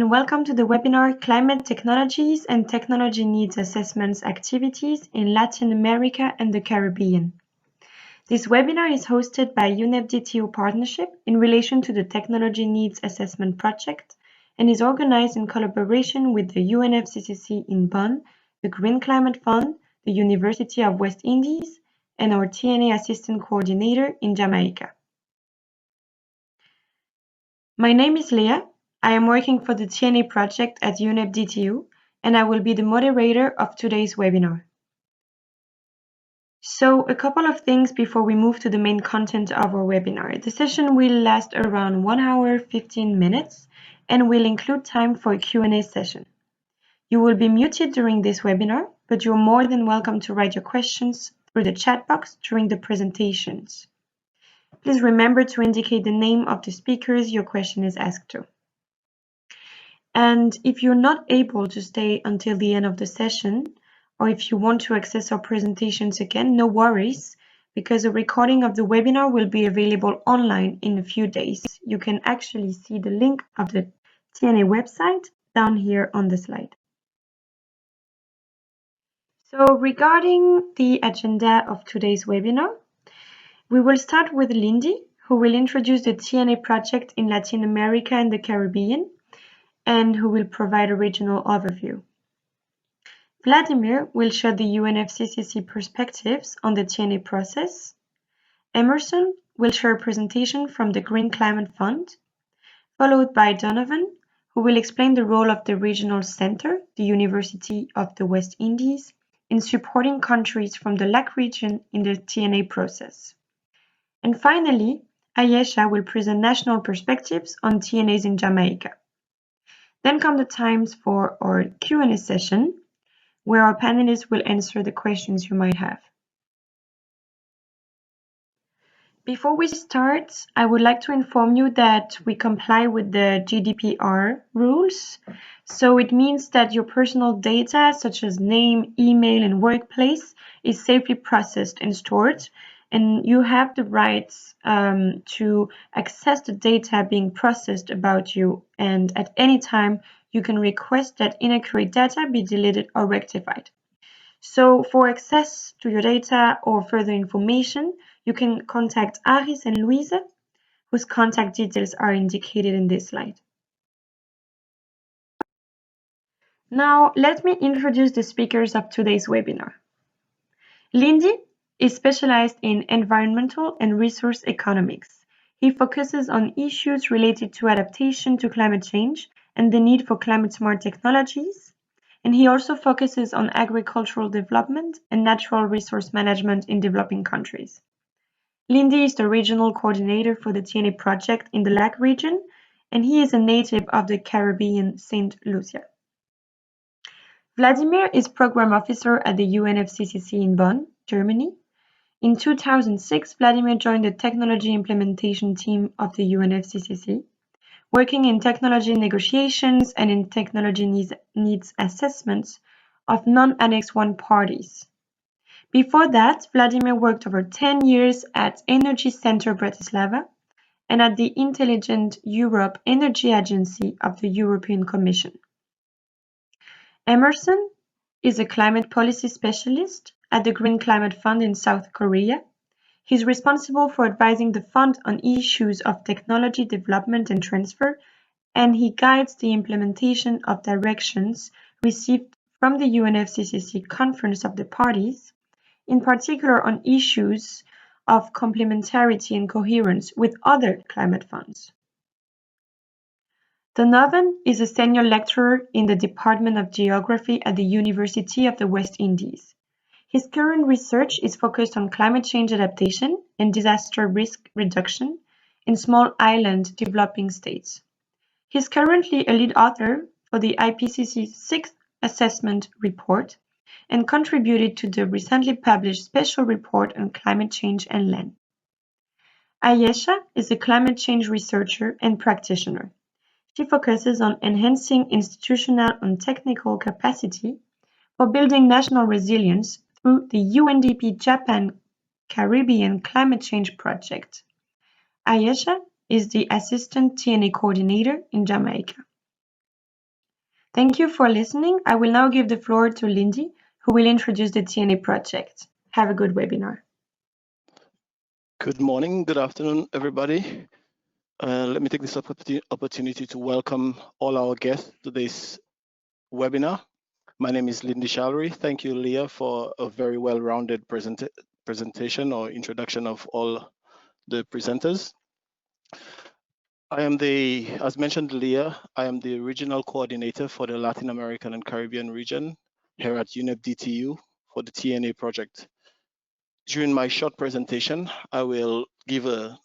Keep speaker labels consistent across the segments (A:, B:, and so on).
A: and welcome to the webinar Climate Technologies and Technology Needs Assessments Activities in Latin America and the Caribbean. This webinar is hosted by UNFCCC Partnership in relation to the Technology Needs Assessment Project and is organized in collaboration with the UNFCCC in Bonn, the Green Climate Fund, the University of West Indies, and our TNA Assistant Coordinator in Jamaica. My name is Leah. I am working for the TNA project at UNFCCC, and I will be the moderator of today's webinar. So, a couple of things before we move to the main content of our webinar. The session will last around 1 hour 15 minutes and will include time for a Q&A session. You will be muted during this webinar, but you're more than welcome to write your questions through the chat box during the presentations. Please remember to indicate the name of the speakers your question is asked to. And if you're not able to stay until the end of the session, or if you want to access our presentations again, no worries, because a recording of the webinar will be available online in a few days. You can actually see the link of the TNA website down here on the slide. So regarding the agenda of today's webinar, we will start with Lindy, who will introduce the TNA project in Latin America and the Caribbean, and who will provide a regional overview. Vladimir will share the UNFCCC perspectives on the TNA process. Emerson will share a presentation from the Green Climate Fund, followed by Donovan, who will explain the role of the regional center, the University of the West Indies, in supporting countries from the LAC region in the TNA process. And finally, Ayesha will present national perspectives on TNAs in Jamaica. Then come the times for our Q&A session, where our panelists will answer the questions you might have. Before we start, I would like to inform you that we comply with the GDPR rules. So it means that your personal data, such as name, email, and workplace, is safely processed and stored, and you have the rights to access the data being processed about you, and at any time you can request that inaccurate data be deleted or rectified. So for access to your data or further information, you can contact Aris and Louise, whose contact details are indicated in this slide. Now let me introduce the speakers of today's webinar. Lindy is specialized in environmental and resource economics. He focuses on issues related to adaptation to climate change and the need for climate-smart technologies, and he also focuses on agricultural development and natural resource management in developing countries. Lindy is the regional coordinator for the TNA project in the LAC region, and he is a native of the Caribbean St. Lucia. Vladimir is program officer at the UNFCCC in Bonn, Germany. In 2006, Vladimir joined the technology implementation team of the UNFCCC, working in technology negotiations and in technology needs assessments of non-Annex 1 parties. Before that, Vladimir worked over 10 years at Energy Center Bratislava and at the Intelligent Europe Energy Agency of the European Commission. Emerson is a climate policy specialist at the Green Climate Fund in South Korea. He's responsible for advising the fund on issues of technology development and transfer, and he guides the implementation of directions received from the UNFCCC Conference of the Parties, in particular on issues of complementarity and coherence with other climate funds. Donovan is a senior lecturer in the Department of Geography at the University of the West Indies. His current research is focused on climate change adaptation and disaster risk reduction in small island developing states. He is currently a lead author for the IPCC 6th Assessment Report and contributed to the recently published Special Report on Climate Change and Land. Ayesha is a climate change researcher and practitioner. She focuses on enhancing institutional and technical capacity for building national resilience through the UNDP Japan Caribbean Climate Change Project. Ayesha is the Assistant TNA Coordinator in Jamaica. Thank you for listening. I will now give the floor to Lindy, who will introduce the TNA project. Have a good webinar.
B: Good morning, good afternoon, everybody. Let me take this opportunity to welcome all our guests to this webinar. My name is Lindy Charlery. Thank you, Leah, for a very well-rounded presentation or introduction of all the presenters. As mentioned, Leah, I am the regional coordinator for the Latin American and Caribbean region here at UNEP DTU for the TNA project. During my short presentation, I will give a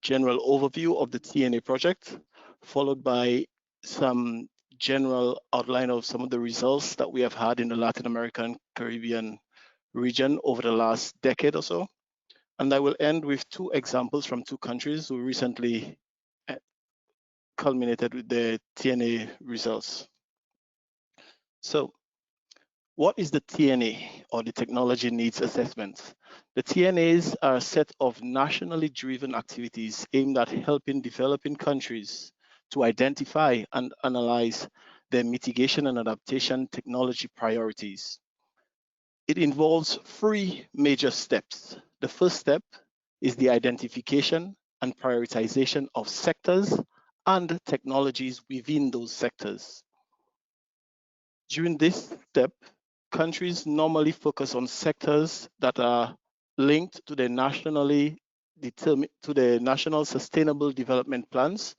B: general overview of the TNA project, followed by some general outline of some of the results that we have had in the Latin American Caribbean region over the last decade or so. And I will end with two examples from two countries who recently culminated with the TNA results. So what is the TNA, or the Technology Needs Assessment? The TNAs are a set of nationally driven activities aimed at helping developing countries to identify and analyze their mitigation and adaptation technology priorities. It involves three major steps. The first step is the identification and prioritization of sectors and technologies within those sectors. During this step, countries normally focus on sectors that are linked to the national sustainable development plans,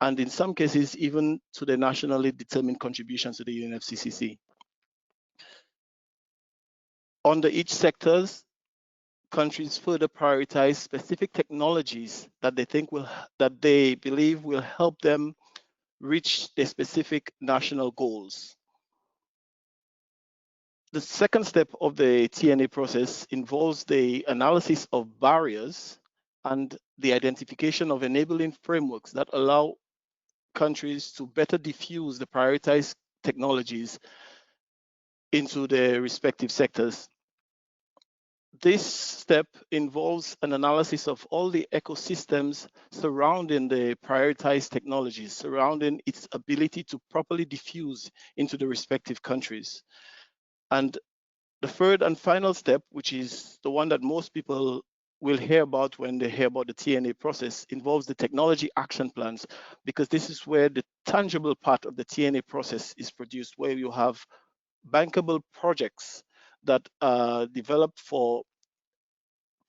B: and in some cases even to the nationally determined contributions to the UNFCCC. Under each sectors, countries further prioritize specific technologies that they believe will help them reach their specific national goals. The second step of the TNA process involves the analysis of barriers and the identification of enabling frameworks that allow countries to better diffuse the prioritized technologies into their respective sectors. This step involves an analysis of all the ecosystems surrounding the prioritized technologies, surrounding its ability to properly diffuse into the respective countries. And the third and final step, which is the one that most people will hear about when they hear about the TNA process, involves the technology action plans, because this is where the tangible part of the TNA process is produced, where you have bankable projects that are developed for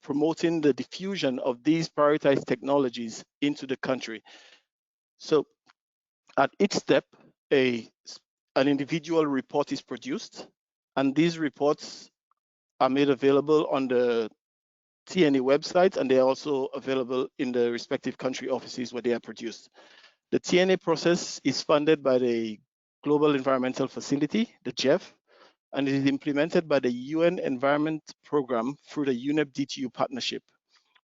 B: promoting the diffusion of these prioritized technologies into the country. So at each step, an individual report is produced, and these reports are made available on the TNA website, and they are also available in the respective country offices where they are produced. The TNA process is funded by the Global Environmental Facility, the Jehl, and it is implemented by the UN Environment Program through the UNEP DTU partnership.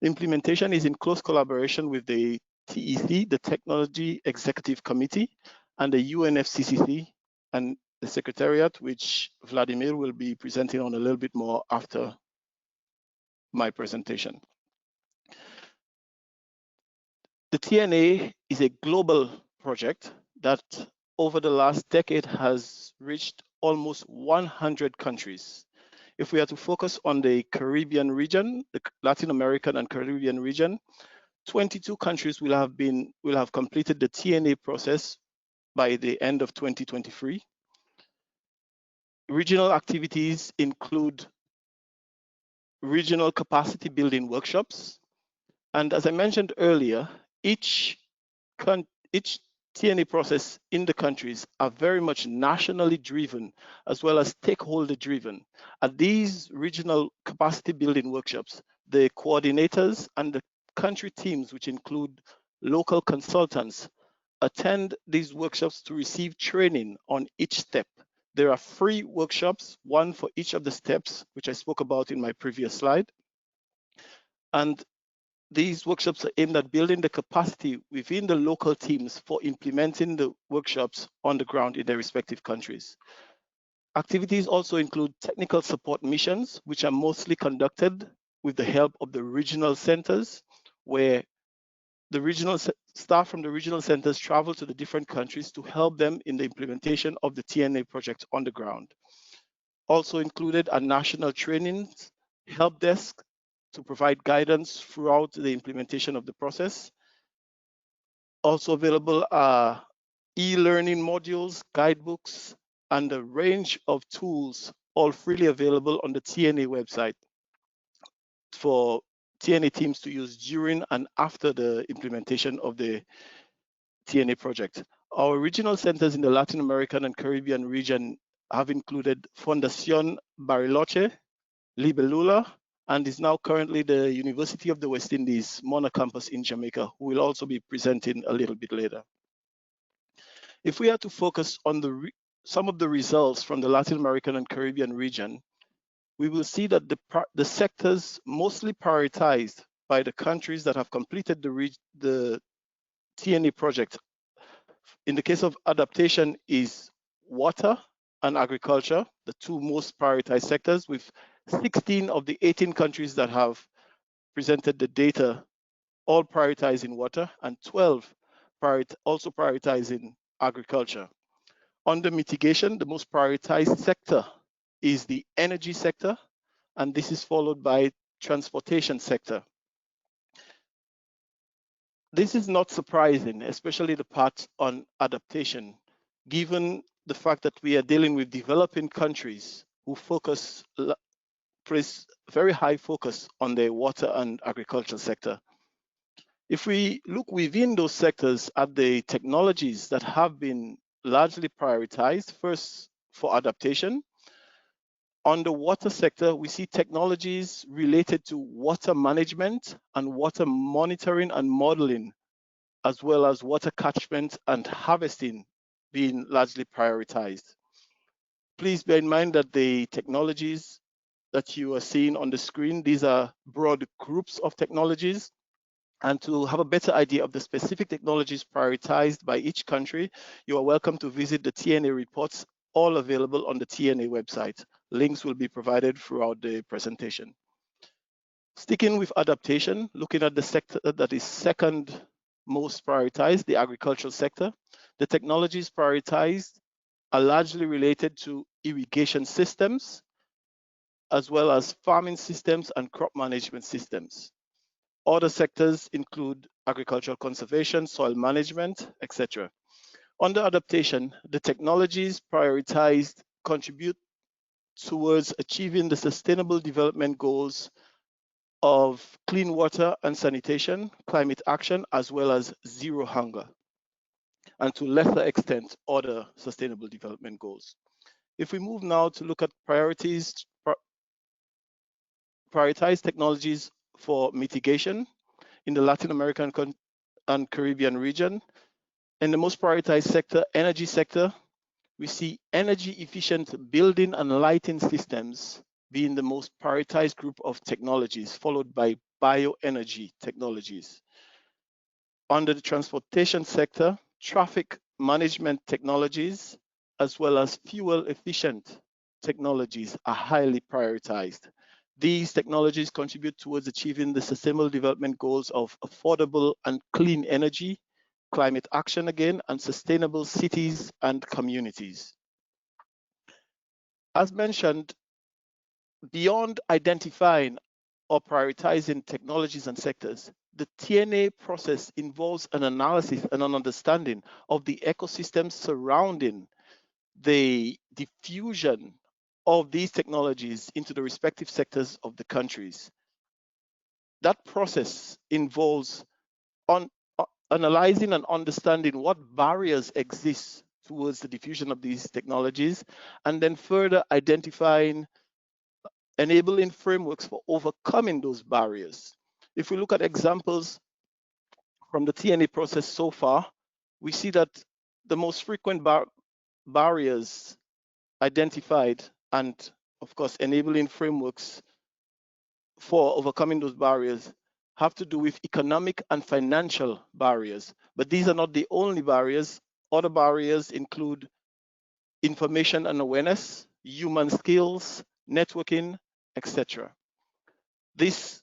B: Implementation is in close collaboration with the TEC, the Technology Executive Committee, and the UNFCCC and the Secretariat, which Vladimir will be presenting on a little bit more after my presentation. The TNA is a global project that over the last decade has reached almost 100 countries. If we are to focus on the Caribbean region, the Latin American and Caribbean region, 22 countries will have completed the TNA process by the end of 2023. Regional activities include regional capacity building workshops. And as I mentioned earlier, each TNA process in the countries are very much nationally driven as well as stakeholder driven. At these regional capacity building workshops, the coordinators and the country teams, which include local consultants, attend these workshops to receive training on each step. There are 3 workshops, one for each of the steps, which I spoke about in my previous slide. And these workshops are aimed at building the capacity within the local teams for implementing the workshops on the ground in their respective countries. Activities also include technical support missions, which are mostly conducted with the help of the regional centers, where the regional staff from the regional centers travel to the different countries to help them in the implementation of the TNA project on the ground. Also included a national training help desk to provide guidance throughout the implementation of the process. Also available are e-learning modules, guidebooks, and a range of tools, all freely available on the TNA website for TNA teams to use during and after the implementation of the TNA project. Our regional centers in the Latin American and Caribbean region have included Fundación Bariloche, Libelula, and is now currently the University of the West Indies, Mona campus in Jamaica, who will also be presenting a little bit later. If we are to focus on some of the results from the Latin American and Caribbean region, we will see that the sectors mostly prioritized by the countries that have completed the TNA project in the case of adaptation is water and agriculture, the two most prioritized sectors, with 16 of the 18 countries that have presented the data all prioritizing water, and 12 also prioritizing agriculture. Under mitigation, the most prioritized sector is the energy sector, and this is followed by transportation sector. This is not surprising, especially the part on adaptation, given the fact that we are dealing with developing countries who place very high focus on their water and agricultural sector. If we look within those sectors at the technologies that have been largely prioritized, first for adaptation, on the water sector, we see technologies related to water management and water monitoring and modeling, as well as water catchment and harvesting being largely prioritized. Please bear in mind that the technologies that you are seeing on the screen, these are broad groups of technologies. And to have a better idea of the specific technologies prioritized by each country, you are welcome to visit the TNA reports, all available on the TNA website. Links will be provided throughout the presentation. Sticking with adaptation, looking at the sector that is second most prioritized, the agricultural sector, the technologies prioritized are largely related to irrigation systems, as well as farming systems and crop management systems. Other sectors include agricultural conservation, soil management, etc. Under adaptation, the technologies prioritized contribute towards achieving the Sustainable Development Goals of clean water and sanitation, climate action, as well as zero hunger, and to lesser extent, other Sustainable Development Goals. If we move now to look at prioritized technologies for mitigation, in the Latin American and Caribbean region. In the most prioritized sector, energy sector, we see energy efficient building and lighting systems being the most prioritized group of technologies, followed by bioenergy technologies. Under the transportation sector, traffic management technologies, as well as fuel efficient technologies are highly prioritized. These technologies contribute towards achieving the Sustainable Development Goals of affordable and clean energy, climate action again, and sustainable cities and communities. As mentioned, beyond identifying or prioritizing technologies and sectors, the TNA process involves an analysis and an understanding of the ecosystems surrounding the diffusion of these technologies into the respective sectors of the countries. That process involves analyzing and understanding what barriers exist towards the diffusion of these technologies, and then further identifying enabling frameworks for overcoming those barriers. If we look at examples from the TNA process so far, we see that the most frequent barriers identified and, of course, enabling frameworks for overcoming those barriers have to do with economic and financial barriers. But these are not the only barriers. Other barriers include information and awareness, human skills, networking, etc. This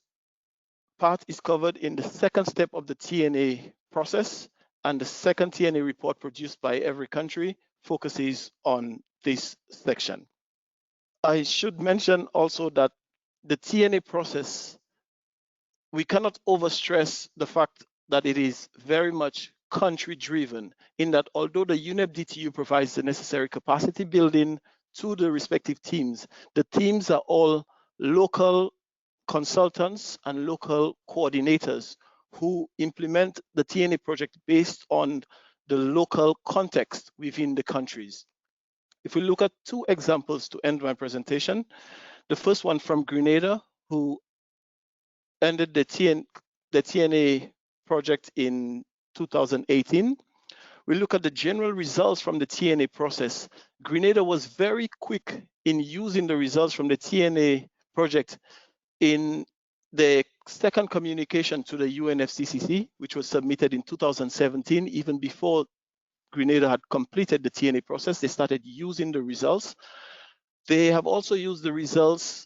B: part is covered in the second step of the TNA process, and the second TNA report produced by every country focuses on this section. I should mention also that the TNA process, we cannot overstress the fact that it is very much country driven, in that although the UNEP DTU provides the necessary capacity building to the respective teams, the teams are all local consultants and local coordinators who implement the TNA project based on the local context within the countries. If we look at two examples to end my presentation, the first one from Grenada, who ended the TNA project in 2018. We look at the general results from the TNA process. Grenada was very quick in using the results from the TNA project in the second communication to the UNFCCC, which was submitted in 2017, even before Grenada had completed the TNA process. They started using the results. They have also used the results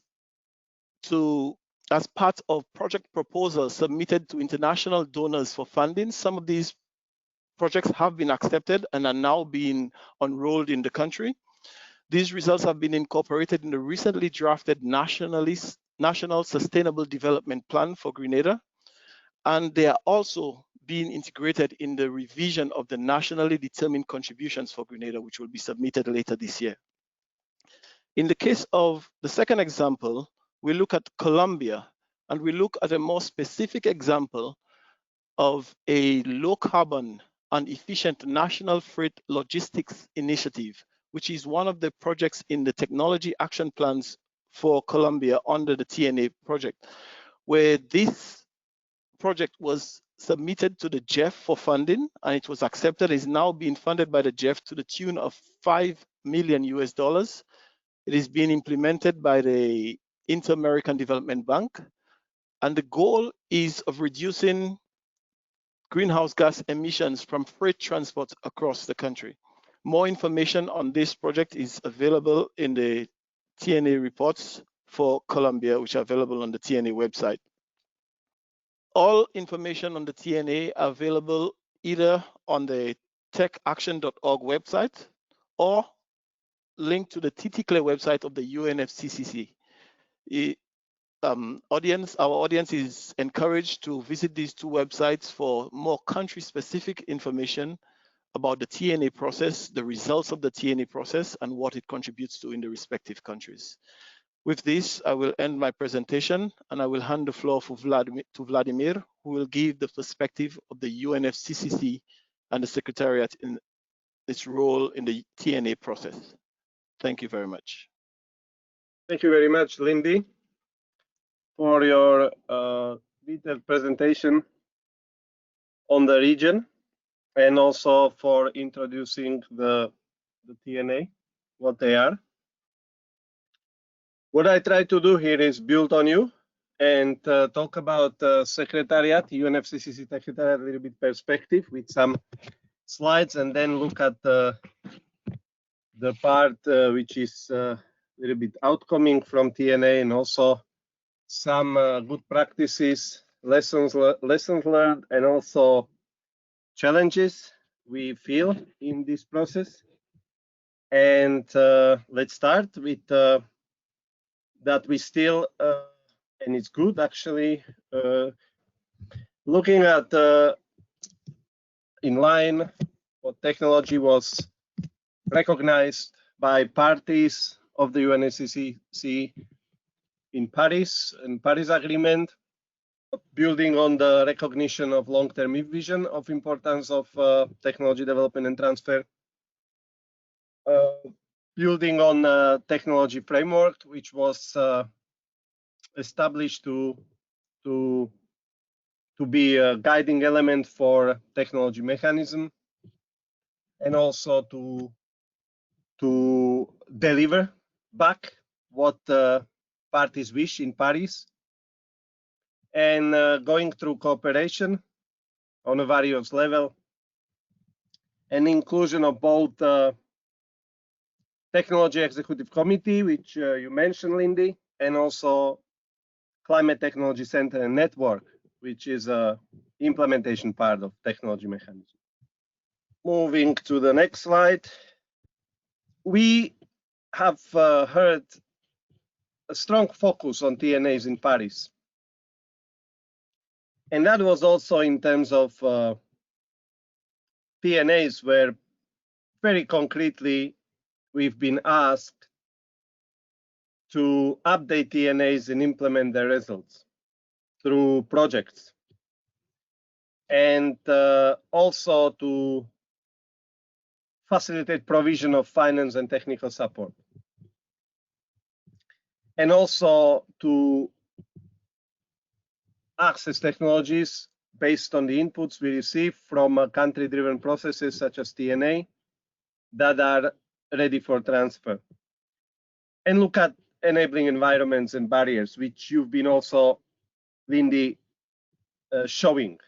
B: as part of project proposals submitted to international donors for funding. Some of these projects have been accepted and are now being enrolled in the country. These results have been incorporated in the recently drafted National Sustainable Development Plan for Grenada, and they are also being integrated in the revision of the nationally determined contributions for Grenada, which will be submitted later this year. In the case of the second example, we look at Colombia, and we look at a more specific example of a low carbon and efficient national freight logistics initiative, which is one of the projects in the technology action plans for Colombia under the TNA project, where this project was submitted to the Jehl for funding, and it was accepted. It's now being funded by the Jehl to the tune of $5 million US. It is being implemented by the Inter-American Development Bank, and the goal is of reducing greenhouse gas emissions from freight transport across the country. More information on this project is available in the TNA reports for Colombia, which are available on the TNA website. All information on the TNA are available either on the techaction.org website or linked to the TTCLE website of the UNFCCC. Our audience is encouraged to visit these two websites for more country-specific information about the TNA process, the results of the TNA process, and what it contributes to in the respective countries. With this, I will end my presentation, and I will hand the floor to Vladimir, who will give the perspective of the UNFCCC and the Secretariat in its role in the TNA process. Thank you very much.
C: Thank you very much, Lindy, for your detailed presentation on the region, and also for introducing the TNA, what they are. What I try to do here is build on you and talk about Secretariat, UNFCCC Secretariat, a little bit perspective with some slides, and then look at the part which is a little bit outcoming from TNA, and also some good practices, lessons learned, and also challenges we feel in this process. And let's start with that we still, and it's good actually, looking at in line what technology was recognized by parties of the UNFCCC in Paris Agreement, building on the recognition of long-term vision of importance of technology development and transfer, building on a technology framework which was established to be a guiding element for technology mechanism, and also to deliver back what parties wish in Paris, and going through cooperation on a various level, and inclusion of both Technology Executive Committee, which you mentioned, Lindy, and also Climate Technology Center and Network, which is a implementation part of technology mechanism. Moving to the next slide, we have heard a strong focus on TNAs in Paris. And that was also in terms of TNAs where very concretely we've been asked to update TNAs and implement their results through projects. And also to facilitate provision of finance and technical support. And also to access technologies based on the inputs we receive from country-driven processes such as TNA that are ready for transfer. And look at enabling environments and barriers, which you've been also, Lindy, showing.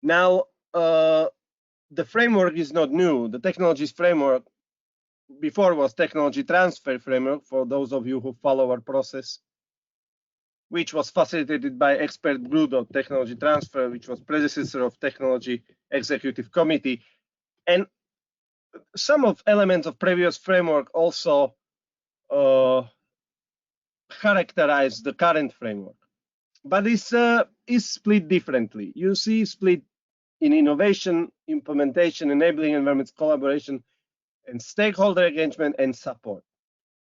C: Now, the framework is not new. The technologies framework before was technology transfer framework, for those of you who follow our process, which was facilitated by expert group of technology transfer, which was predecessor of technology executive committee. And some of elements of previous framework also characterize the current framework, but this is split differently. You see split in innovation, implementation, enabling environments, collaboration, and stakeholder engagement and support.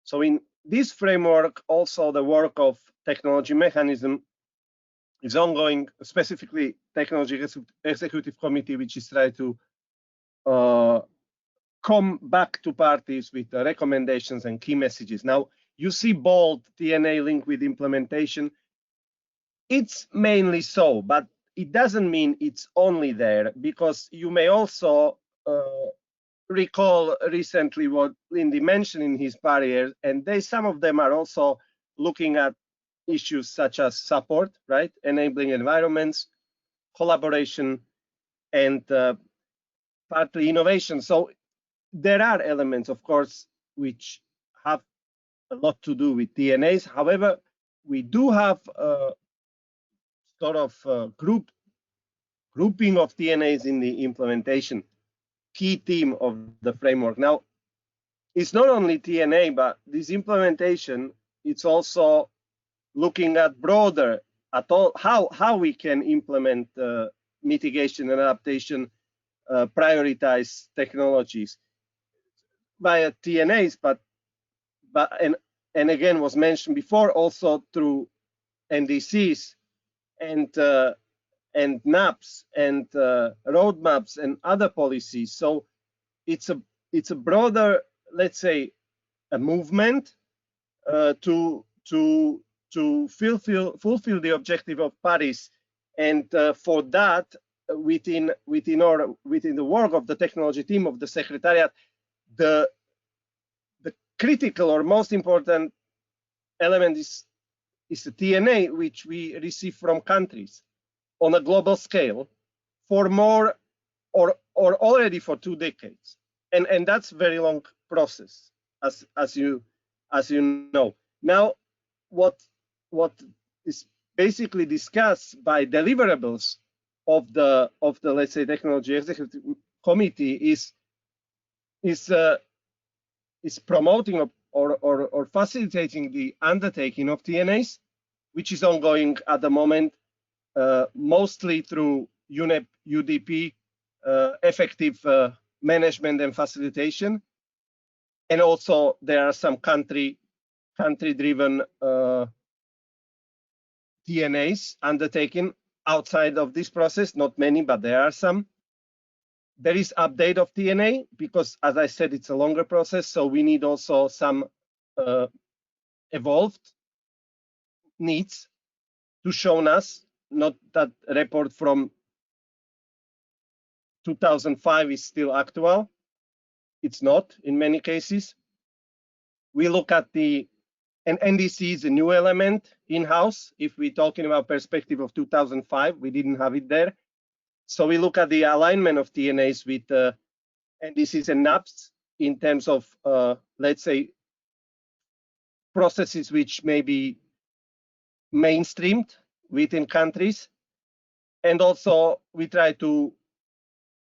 C: So in this framework, also the work of technology mechanism is ongoing, specifically technology executive committee, which is trying to come back to parties with recommendations and key messages. Now, you see bold TNA link with implementation. It's mainly so, but it doesn't mean it's only there, because you may also recall recently what Lindy mentioned in his barriers, and some of them are also looking at issues such as support, right? Enabling environments, collaboration, and partly innovation. So there are elements, of course, which have a lot to do with TNAs. However, we do have a sort of grouping of TNAs in the implementation key theme of the framework. Now, it's not only TNA, but this implementation, it's also looking at broader at all how we can implement mitigation and adaptation, prioritize technologies via TNAs, but and again was mentioned before, also through NDCs and NAPs and roadmaps and other policies. So it's a broader, let's say, a movement to fulfill the objective of Paris, and for that, within the work of the technology team of the Secretariat, the critical or most important element is the TNA, which we receive from countries on a global scale for more or already for 2 decades, and that's a very long process, as you know. Now, what is basically discussed by deliverables of the let's say technology executive committee is promoting or facilitating the undertaking of TNAs, which is ongoing at the moment, mostly through UNEP, UNDP, effective management and facilitation. And also there are some country-driven TNAs undertaken outside of this process, not many, but there are some. There is update of TNA because, as I said, it's a longer process, so we need also some evolved needs to show us. Not that report from 2005 is still actual. It's not in many cases. We look at and NDC is a new element in-house. If we're talking about perspective of 2005, we didn't have it there. So we look at the alignment of TNAs with NDCs and NAPs in terms of, let's say, processes which may be mainstreamed within countries. And also we try to,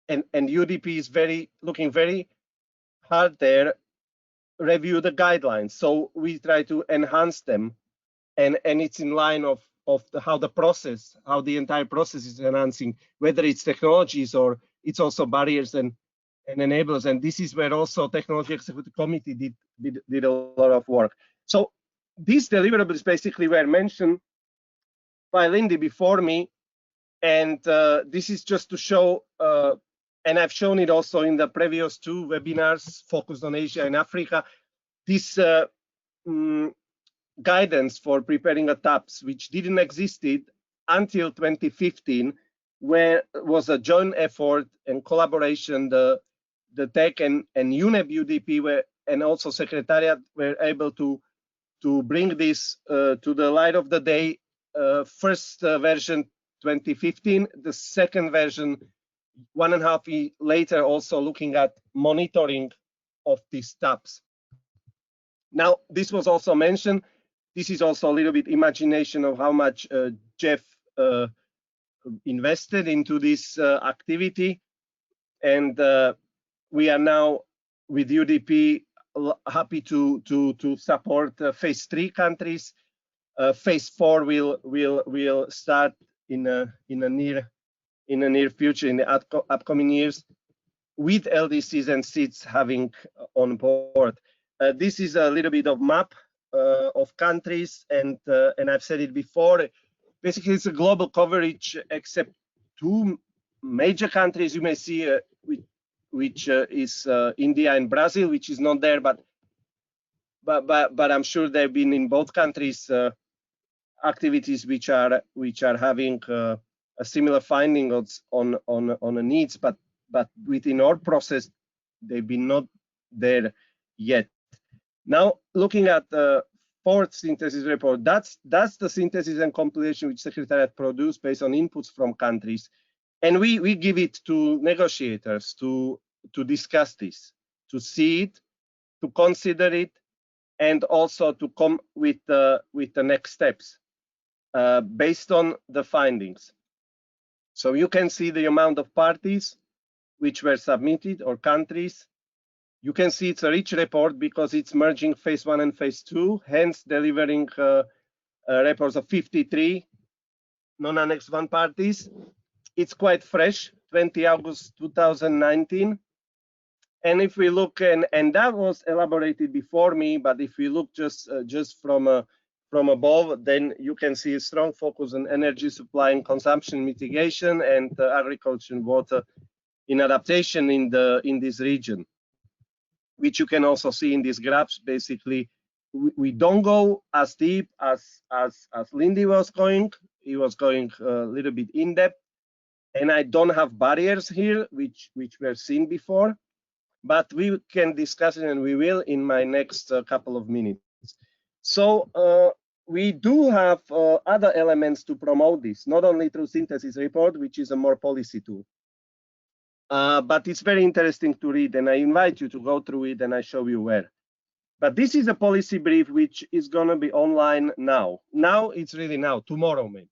C: and UDP is looking very hard there, review the guidelines. So we try to enhance them, and it's in line of how the entire process is enhancing, whether it's technologies or it's also barriers and enablers. And this is where also Technology Executive Committee did a lot of work. So these deliverables basically were mentioned by Lindy before me, and this is just to show, and I've shown it also in the previous 2 webinars focused on Asia and Africa, this guidance for preparing a TAPS, which didn't exist until 2015, where it was a joint effort and collaboration. The Tech and UNEP UDP and also Secretariat were able to bring this to the light of the day. First version 2015, the second version 1.5 years later, also looking at monitoring of these TAPs. Now, this was also mentioned. This is also a little bit imagination of how much Jeff invested into this activity. And we are now with UDP happy to support phase 3 countries. Phase 4 will start in a near future, in the upcoming years, with LDCs and seats having on board. This is a little bit of map of countries, and I've said it before. Basically, it's a global coverage, except 2 major countries you may see, which is India and Brazil, which is not there, but I'm sure they've been in both countries activities which are having a similar findings on the needs, but within our process they've been not there yet. Now, looking at the 4th synthesis report, that's the synthesis and compilation which Secretariat produced based on inputs from countries, and we give it to negotiators to discuss this, to see it, to consider it, and also to come with the next steps based on the findings. So you can see the amount of parties which were submitted, or countries. You can see it's a rich report because it's merging phase 1 and phase 2, hence delivering reports of 53 non-annex 1 parties. It's quite fresh, 20 August 2019. And if we look, and that was elaborated before me, but if we look just from above, then you can see a strong focus on energy supply and consumption mitigation, and agriculture and water in adaptation in this region, which you can also see in these graphs. Basically, we don't go as deep as Lindy was going. He was going a little bit in depth, and I don't have barriers here, which were seen before, but we can discuss it, and we will in my next couple of minutes. So we do have other elements to promote this, not only through synthesis report, which is a more policy tool. But it's very interesting to read, and I invite you to go through it, and I show you where. But this is a policy brief which is going to be online now. Now, it's really now, tomorrow maybe.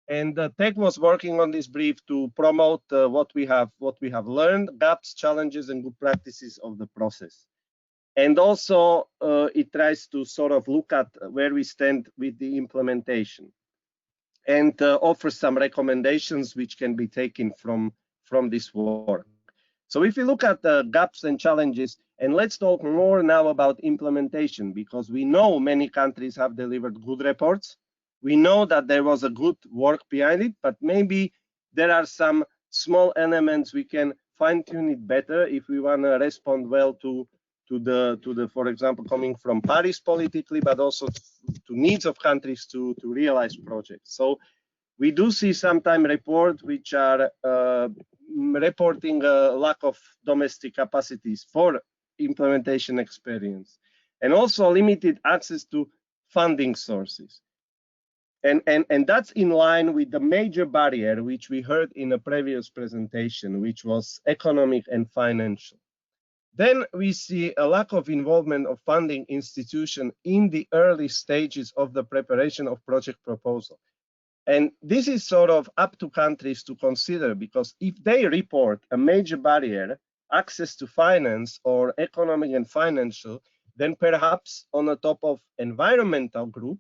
C: And Tech was working on this brief to promote what we have learned, gaps, challenges, and good practices of the process. And also, it tries to sort of look at where we stand with the implementation, and offer some recommendations which can be taken from this work. So if you look at the gaps and challenges, and let's talk more now about implementation, because we know many countries have delivered good reports. We know that there was a good work behind it, but maybe there are some small elements we can fine-tune it better if we want to respond well to the, for example, coming from Paris politically, but also to needs of countries to realize projects. So we do see sometimes reports which are reporting a lack of domestic capacities for implementation experience, and also limited access to funding sources. And that's in line with the major barrier which we heard in a previous presentation, which was economic and financial. Then we see a lack of involvement of funding institutions in the early stages of the preparation of project proposal. And this is sort of up to countries to consider, because if they report a major barrier, access to finance or economic and financial, then perhaps on the top of environmental group,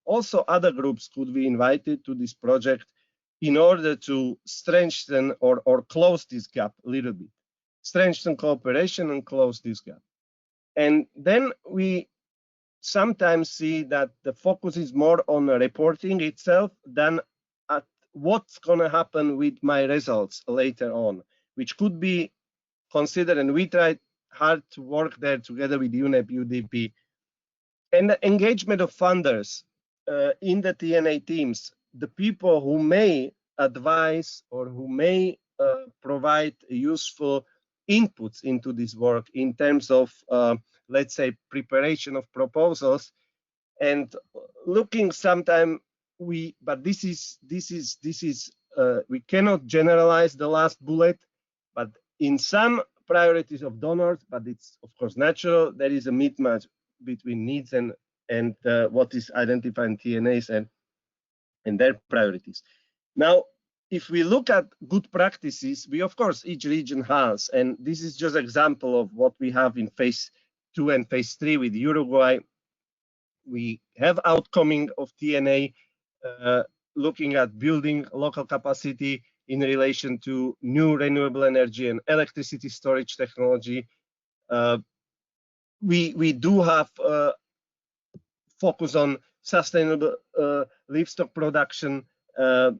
C: also other groups could be invited to this project in order to strengthen or close this gap a little bit, strengthen cooperation and close this gap. And then we sometimes see that the focus is more on reporting itself than at what's going to happen with my results later on, which could be considered, and we tried hard to work there together with UNEP, UNDP, and the engagement of funders in the TNA teams, the people who may advise or who may provide useful inputs into this work in terms of, let's say, preparation of proposals, and looking sometime but this is we cannot generalize the last bullet, but in some priorities of donors, but it's of course natural, there is a mismatch between needs and what is identified in TNAs and their priorities. Now, if we look at good practices, we of course each region has, and this is just an example of what we have in phase 2 and phase 3 with Uruguay. We have outcoming of TNA looking at building local capacity in relation to new renewable energy and electricity storage technology. We do have focus on sustainable livestock production and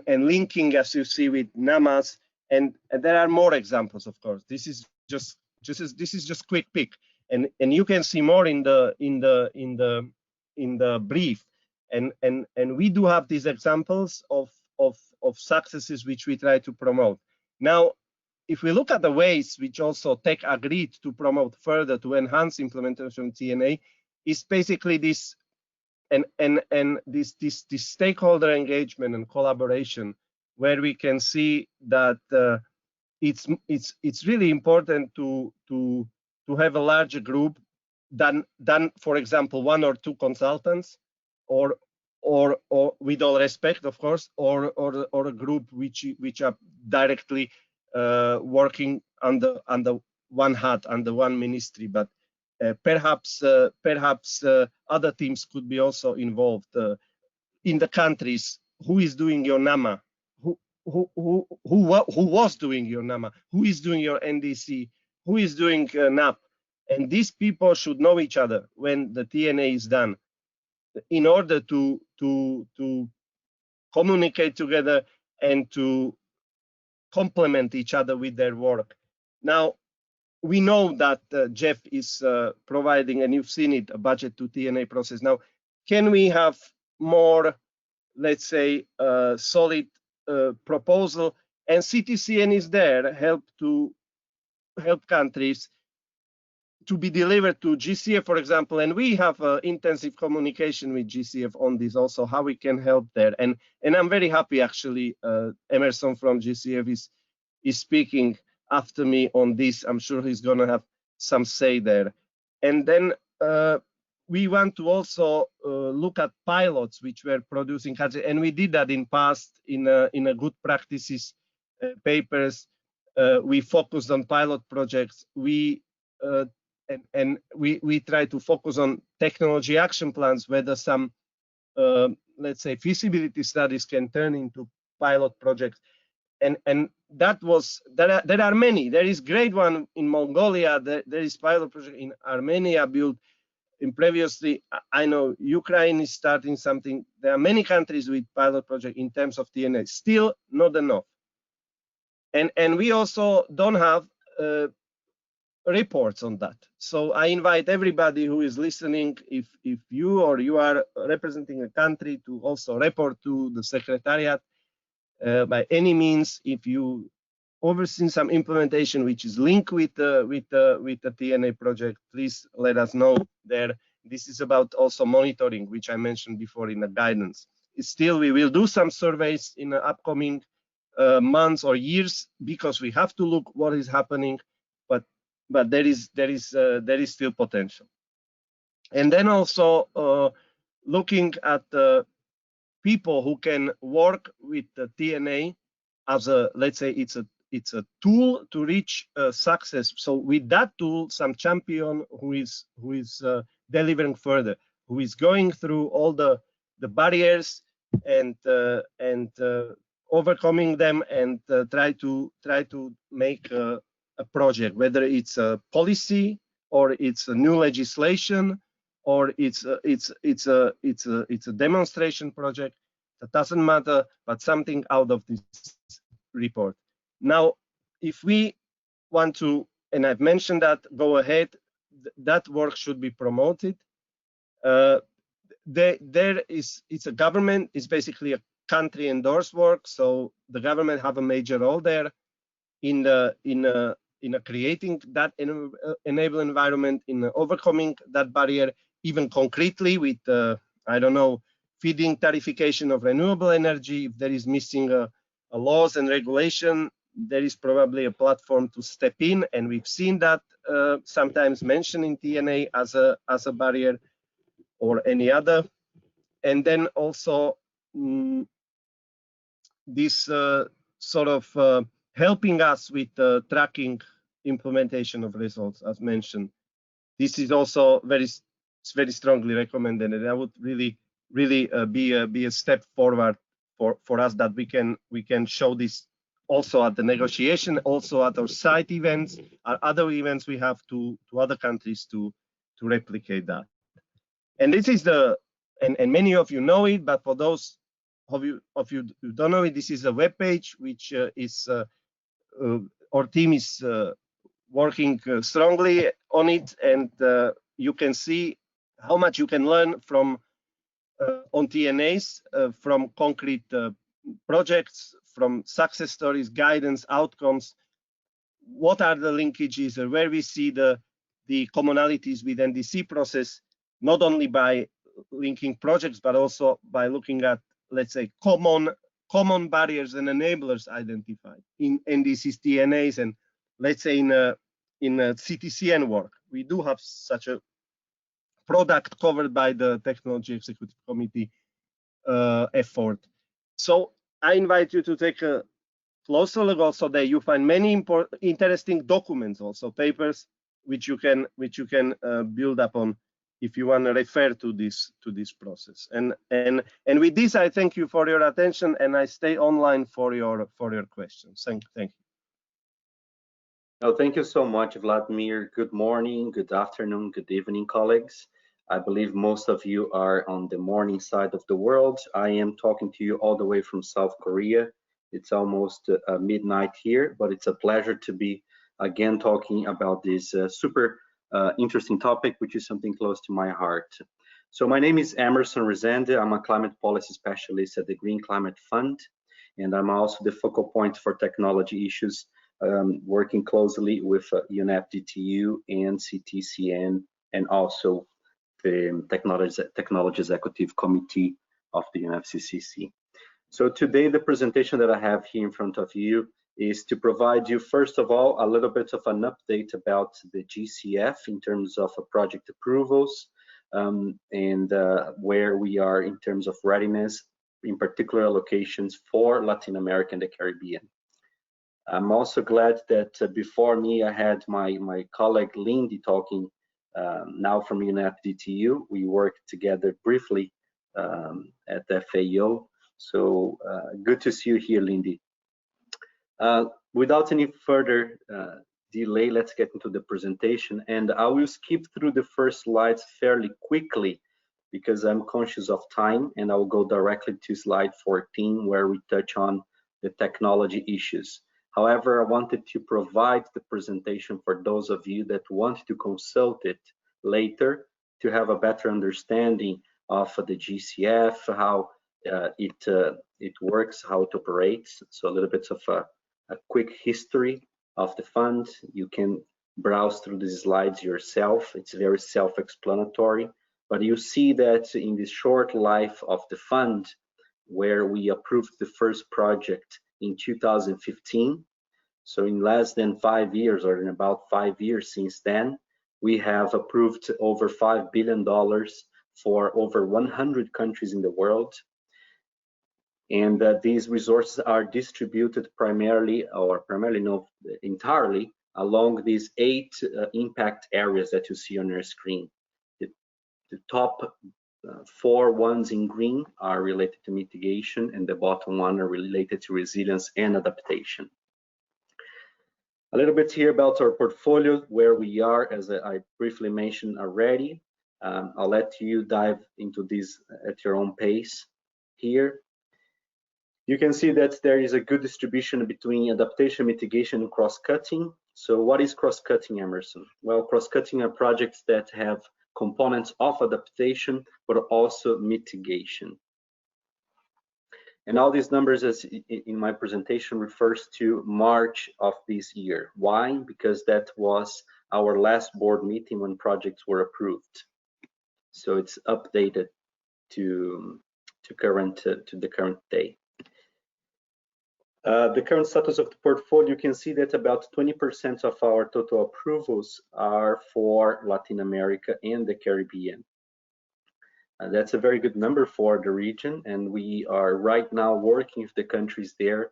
C: linking, as you see, with NAMAs, and there are more examples, of course. This is just quick pick, and you can see more in the brief, and we do have these examples of successes which we try to promote. Now, if we look at the ways which also Tech agreed to promote further to enhance implementation of TNA, is basically this and this stakeholder engagement and collaboration, where we can see that it's really important to have a larger group than for example 1 or 2 consultants, or with all respect, of course, or a group which are directly working under one hat, under one ministry, but perhaps other teams could be also involved in the countries. Who is doing your NAMA? Who was doing your NAMA? Who is doing your NDC? Who is doing NAP? And these people should know each other when the TNA is done, in order to communicate together and to complement each other with their work. Now, we know that Jeff is providing, and you've seen it, a budget to TNA process. Now, can we have more, let's say, solid proposal? And CTCN is there, help countries to be delivered to GCF, for example, and we have intensive communication with GCF on this also, how we can help there. And I'm very happy, actually, Emerson from GCF is speaking after me on this. I'm sure he's going to have some say there. And then we want to also look at pilots which were producing, and we did that in past in a good practices papers. We focused on pilot projects. We try to focus on technology action plans, whether some let's say feasibility studies can turn into pilot projects. And that was, there are many. There is great one in Mongolia. There is pilot project in Armenia built in previously. I know Ukraine is starting something. There are many countries with pilot project in terms of TNA. Still not enough. And we also don't have reports on that. So I invite everybody who is listening, if you or you are representing a country, to also report to the Secretariat. By any means, if you oversee some implementation which is linked with the TNA project, please let us know there. This is about also monitoring, which I mentioned before in the guidance. Still, we will do some surveys in the upcoming months or years, because we have to look what is happening, but there is still potential. And then also looking at the people who can work with the TNA as a, let's say, it's a tool to reach success. So with that tool, some champion who is delivering further, who is going through all the barriers and overcoming them and try to make a project, whether it's a policy or it's a new legislation or it's a demonstration project. That doesn't matter, but something out of this report. Now, if we want to, and I've mentioned that, go ahead, that work should be promoted. It's a government, it's basically a country endorsed work, so the government have a major role there in creating that enable environment, in overcoming that barrier, even concretely with I don't know, feeding tariffication of renewable energy. If there is missing a laws and regulation, there is probably a platform to step in, and we've seen that sometimes mentioned in TNA as a barrier or any other. And then also this sort of helping us with tracking implementation of results, as mentioned. This is also very strongly recommended, and that would really be a step forward for us, that we can show this also at the negotiation, also at our site events, at other events we have to other countries to replicate that. And this is and many of you know it, but for those of you who don't know it, this is a web page which is our team is working strongly on it, and you can see how much you can learn from on TNAs, from concrete projects, from success stories, guidance, outcomes. What are the linkages, or where we see the commonalities with NDC process, not only by linking projects, but also by looking at, let's say, common barriers and enablers identified in NDC's TNAs, and let's say in CTCN work. We do have such a product covered by the Technology Executive Committee effort. So I invite you to take a closer look. Also there you find many interesting documents, also papers, which you can build upon if you want to refer to this process. And with this, I thank you for your attention, and I stay online for your questions. Thank you.
D: Oh, thank you so much, Vladimir. Good morning, good afternoon, good evening, colleagues. I believe most of you are on the morning side of the world. I am talking to you all the way from South Korea. It's almost midnight here, but it's a pleasure to be again talking about this super interesting topic, which is something close to my heart. So my name is Emerson Resende. I'm a climate policy specialist at the Green Climate Fund, and I'm also the focal point for technology issues, working closely with UNEP DTU and CTCN, and also the Technology Executive Committee of the UNFCCC. So today, the presentation that I have here in front of you is to provide you, first of all, a little bit of an update about the GCF in terms of project approvals, and where we are in terms of readiness, in particular locations for Latin America and the Caribbean. I'm also glad that before me, I had my colleague Lindy talking, now from UNEP DTU. We worked together briefly at the FAO. So good to see you here, Lindy. Without any further delay, let's get into the presentation. And I will skip through the first slides fairly quickly because I'm conscious of time, and I will go directly to slide 14, where we touch on the technology issues. However, I wanted to provide the presentation for those of you that want to consult it later to have a better understanding of the GCF, how it works, how it operates. So a little bit of a quick history of the fund. You can browse through these slides yourself. It's very self-explanatory, but you see that in the short life of the fund, where we approved the first project in 2015. So in less than 5 years, or in about 5 years since then, we have approved over $5 billion for over 100 countries in the world. And these resources are distributed primarily, or primarily no, entirely, along these 8 impact areas that you see on your screen. The top 4 ones in green are related to mitigation, and the bottom one are related to resilience and adaptation. A little bit here about our portfolio, where we are, as I briefly mentioned already. I'll let you dive into this at your own pace here. You can see that there is a good distribution between adaptation, mitigation, and cross-cutting. So what is cross-cutting, Emerson? Well, cross-cutting are projects that have components of adaptation, but also mitigation. And all these numbers, as in my presentation, refers to March of this year. Why? Because that was our last board meeting when projects were approved. So it's updated to the current day. The current status of the portfolio, you can see that about 20% of our total approvals are for Latin America and the Caribbean. That's a very good number for the region, and we are right now working with the countries there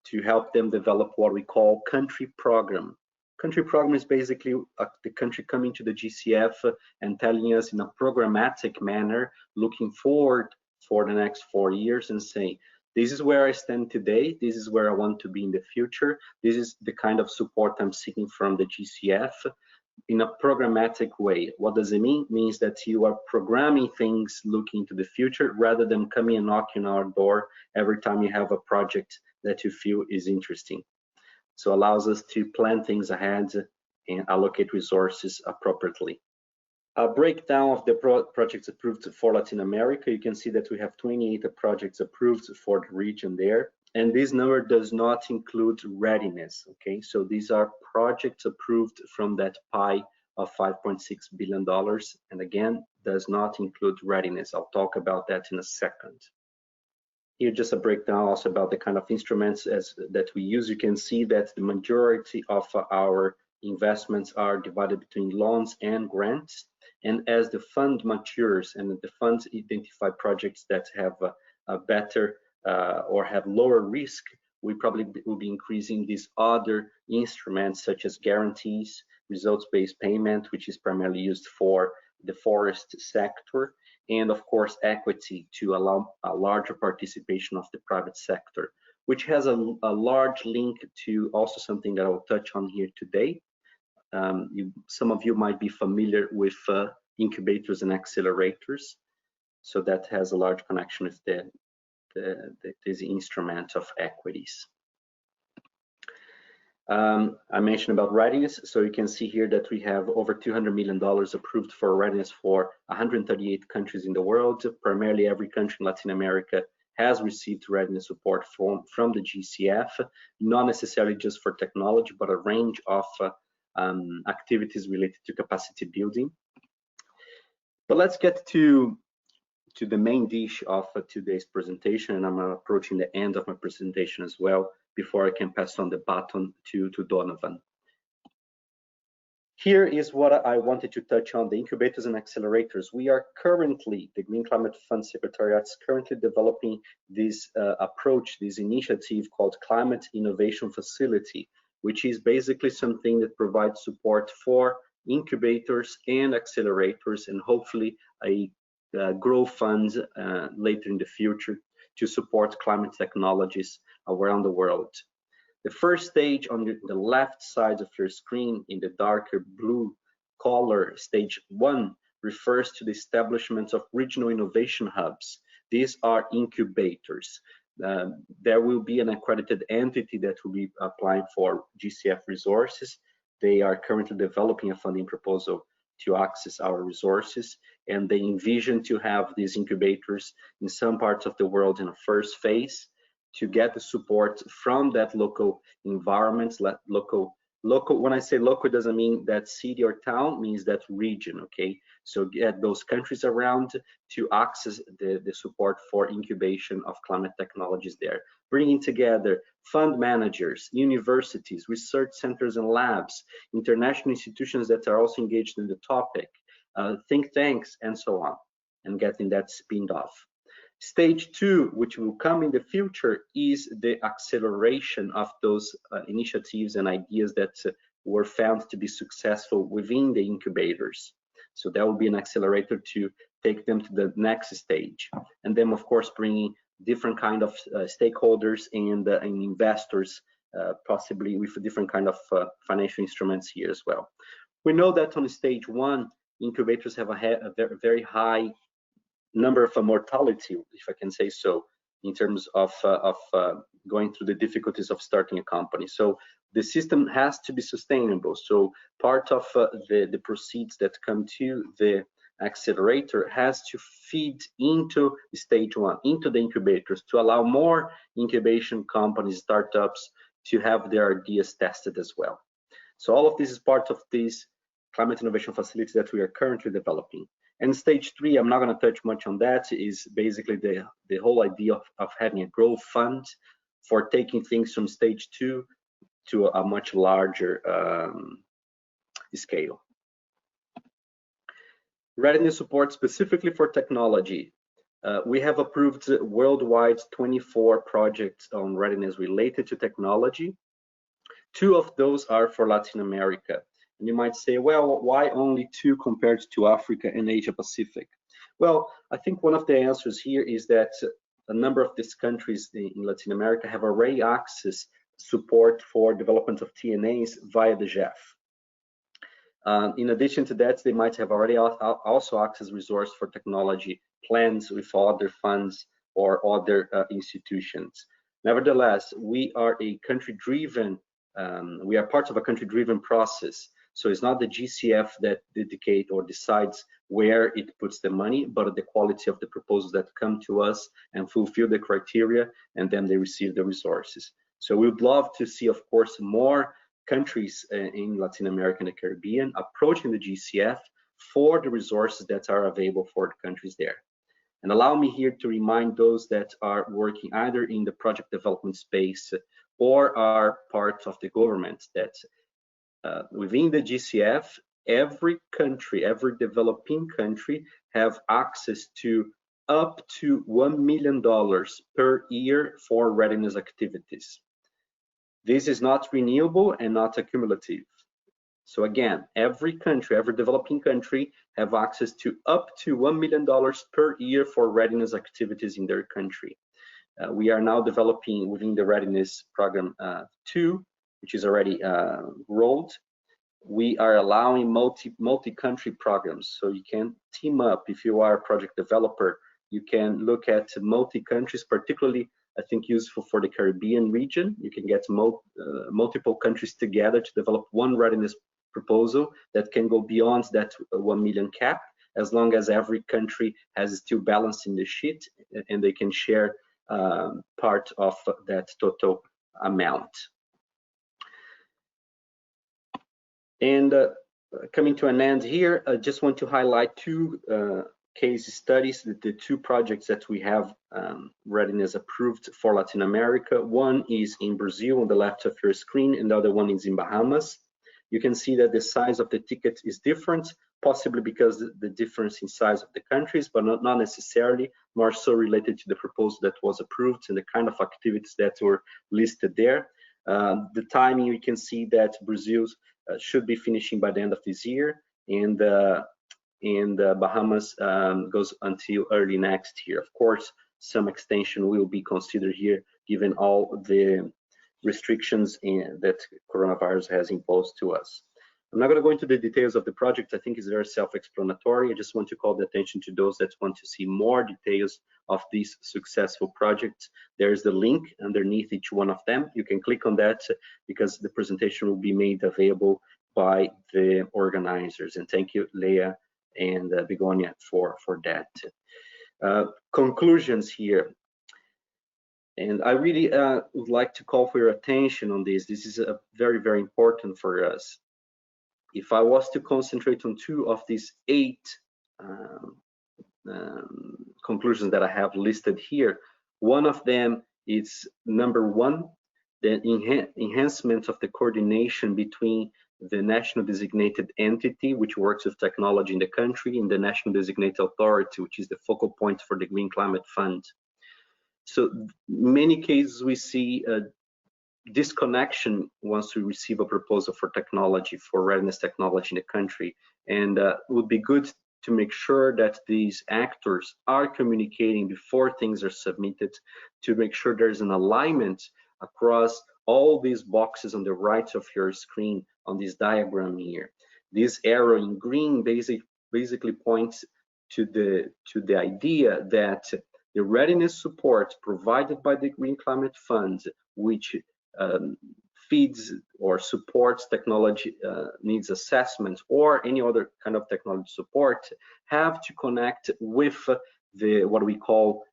D: to help them develop what we call country program. Country program is basically the country coming to the GCF and telling us in a programmatic manner, looking forward for the next 4 years and saying, this is where I stand today, this is where I want to be in the future, this is the kind of support I'm seeking from the GCF in a programmatic way. What does it mean? It means that you are programming things looking to the future rather than coming and knocking on our door every time you have a project that you feel is interesting. So allows us to plan things ahead and allocate resources appropriately. A breakdown of the projects approved for Latin America. You can see that we have 28 projects approved for the region there. And this number does not include readiness, okay? So these are projects approved from that pie of $5.6 billion. And again, does not include readiness. I'll talk about that in a second. Here, just a breakdown also about the kind of instruments that we use. You can see that the majority of our investments are divided between loans and grants. And as the fund matures and the funds identify projects that have a better or have lower risk, we probably will be increasing these other instruments such as guarantees, results-based payment, which is primarily used for the forest sector, and of course equity to allow a larger participation of the private sector, which has a large link to also something that I will touch on here today. Some of you might be familiar with incubators and accelerators, so that has a large connection with this instrument of equities. I mentioned about readiness, so you can see here that we have over $200 million approved for readiness for 138 countries in the world. Primarily every country in Latin America has received readiness support from the GCF, not necessarily just for technology, but a range of activities related to capacity building. But let's get to the main dish of today's presentation, and I'm approaching the end of my presentation as well before I can pass on the baton to Donovan. Here is what I wanted to touch on, the incubators and accelerators. We are currently, the Green Climate Fund Secretariat is currently developing this approach, this initiative called Climate Innovation Facility, which is basically something that provides support for incubators and accelerators, and hopefully a growth funds later in the future to support climate technologies around the world. The first stage on the left side of your screen in the darker blue color, stage 1, refers to the establishment of regional innovation hubs. These are incubators. There will be an accredited entity that will be applying for GCF resources. They are currently developing a funding proposal to access our resources, and they envision to have these incubators in some parts of the world in a first phase to get the support from that local environments, when I say local, it doesn't mean that city or town, means that region, okay? So get those countries around to access the support for incubation of climate technologies there. Bringing together fund managers, universities, research centers and labs, international institutions that are also engaged in the topic, think tanks, and so on, and getting that spinned off. Stage 2, which will come in the future, is the acceleration of those initiatives and ideas that were found to be successful within the incubators. So that will be an accelerator to take them to the next stage. And then, of course, bringing different kind of stakeholders and investors, possibly with different kind of financial instruments here as well. We know that on stage 1, incubators have a very high number of mortality, if I can say so, in terms of going through the difficulties of starting a company. So the system has to be sustainable. So part of the proceeds that come to the accelerator has to feed into stage 1, into the incubators, to allow more incubation companies, startups, to have their ideas tested as well. So all of this is part of this climate innovation facility that we are currently developing. And stage 3, I'm not going to touch much on that, is basically the whole idea of having a growth fund for taking things from stage 2 to a much larger scale. Readiness support specifically for technology. We have approved worldwide 24 projects on readiness related to technology. 2 of those are for Latin America. And you might say, well, why only 2 compared to Africa and Asia Pacific? Well, I think one of the answers here is that a number of these countries in Latin America have already accessed support for development of TNAs via the Jehl. In addition to that, they might have already also accessed resource for technology plans with other funds or other institutions. Nevertheless, we are a country-driven, we are part of a country-driven process. So it's not the GCF that dedicate or decides where it puts the money, but the quality of the proposals that come to us and fulfill the criteria, and then they receive the resources. So we would love to see, of course, more countries in Latin America and the Caribbean approaching the GCF for the resources that are available for the countries there. And allow me here to remind those that are working either in the project development space or are part of the government that within the GCF, every country, every developing country have access to up to $1 million per year for readiness activities. This is not renewable and not accumulative. So again, every country, every developing country have access to up to $1 million per year for readiness activities in their country. We are now developing within the readiness program 2, which is already rolled. We are allowing multi-country programs, so you can team up. If you are a project developer, you can look at multi-countries, particularly I think useful for the Caribbean region. You can get multiple countries together to develop one readiness proposal that can go beyond that 1 million cap, as long as every country has still balance in the sheet and they can share part of that total amount. And coming to an end here, I just want to highlight 2 case studies, the 2 projects that we have readiness approved for Latin America. One is in Brazil on the left of your screen, and the other one is in Bahamas. You can see that the size of the ticket is different, possibly because the difference in size of the countries, but not necessarily, more so related to the proposal that was approved and the kind of activities that were listed there. The timing, you can see that Brazil should be finishing by the end of this year, and Bahamas goes until early next year. Of course, some extension will be considered here, given all the restrictions that coronavirus has imposed to us. I'm not going to go into the details of the project. I think it's very self-explanatory. I just want to call the attention to those that want to see more details of these successful projects. There's the link underneath each one of them. You can click on that because the presentation will be made available by the organizers. And thank you, Leah and Begonia for that. Conclusions here. And I really would like to call for your attention on this. This is very, very important for us. If I was to concentrate on 2 of these 8 conclusions that I have listed here, one of them is number 1, the enhancement of the coordination between the national designated entity, which works with technology in the country, and the national designated authority, which is the focal point for the Green Climate Fund. So in many cases, we see a disconnection once we receive a proposal for technology, for readiness technology in the country. And it would be good to make sure that these actors are communicating before things are submitted, to make sure there's an alignment across all these boxes on the right of your screen on this diagram here. This arrow in green basically points to the idea that the readiness support provided by the Green Climate Fund, which feeds or supports technology needs assessments or any other kind of technology support, have to connect with the what we call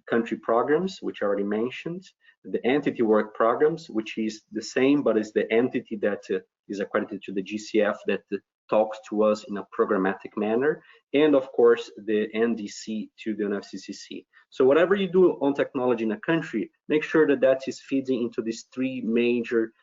D: country programs, which I already mentioned, the entity work programs, which is the same, but is the entity that is accredited to the GCF that talks to us in a programmatic manner, and of course the NDC to the UNFCCC. So whatever you do on technology in a country, make sure that that is feeding into these three major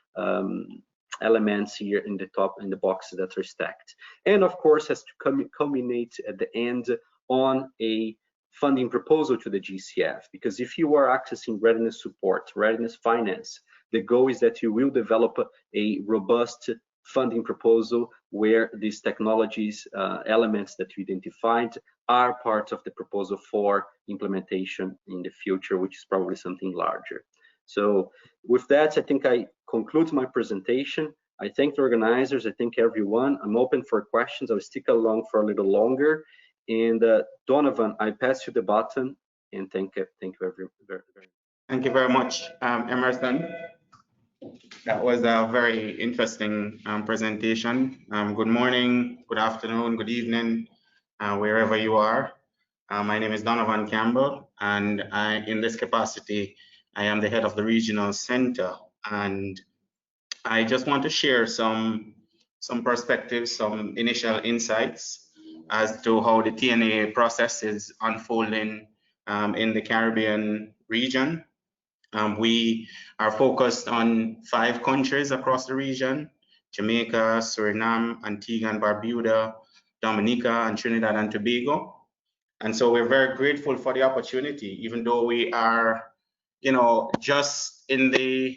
D: elements here in the top, in the boxes that are stacked. And of course has to culminate at the end on a funding proposal to the GCF, because if you are accessing readiness support, readiness finance, the goal is that you will develop a robust funding proposal where these technologies elements that you identified are part of the proposal for implementation in the future, which is probably something larger. So with that, I think I conclude my presentation. I thank the organizers, I thank everyone. I'm open for questions. I'll stick along for a little longer. And Donovan, I pass you the baton, and thank you very much.
E: Thank you very much, Emerson. That was a very interesting presentation. Good morning, good afternoon, good evening, wherever you are. My name is Donovan Campbell, and in this capacity, I am the head of the regional center. And I just want to share some perspectives, some initial insights as to how the TNA process is unfolding in the Caribbean region. We are focused on 5 countries across the region: Jamaica, Suriname, Antigua and Barbuda, Dominica, and Trinidad and Tobago. And so we're very grateful for the opportunity, even though we are, just in the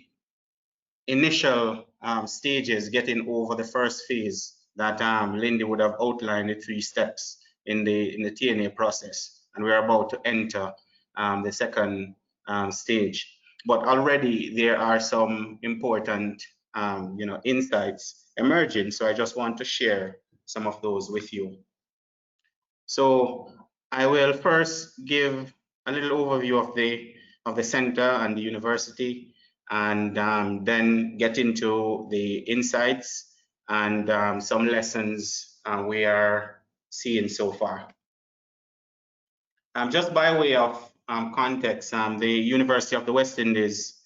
E: initial stages, getting over the first phase that Lindy would have outlined, the 3 steps in the TNA process, and we're about to enter the second stage. But already there are some important insights emerging, so I just want to share some of those with you. So I will first give a little overview of the center and the university, and then get into the insights and some lessons we are seeing so far. Just by way of context, the University of the West Indies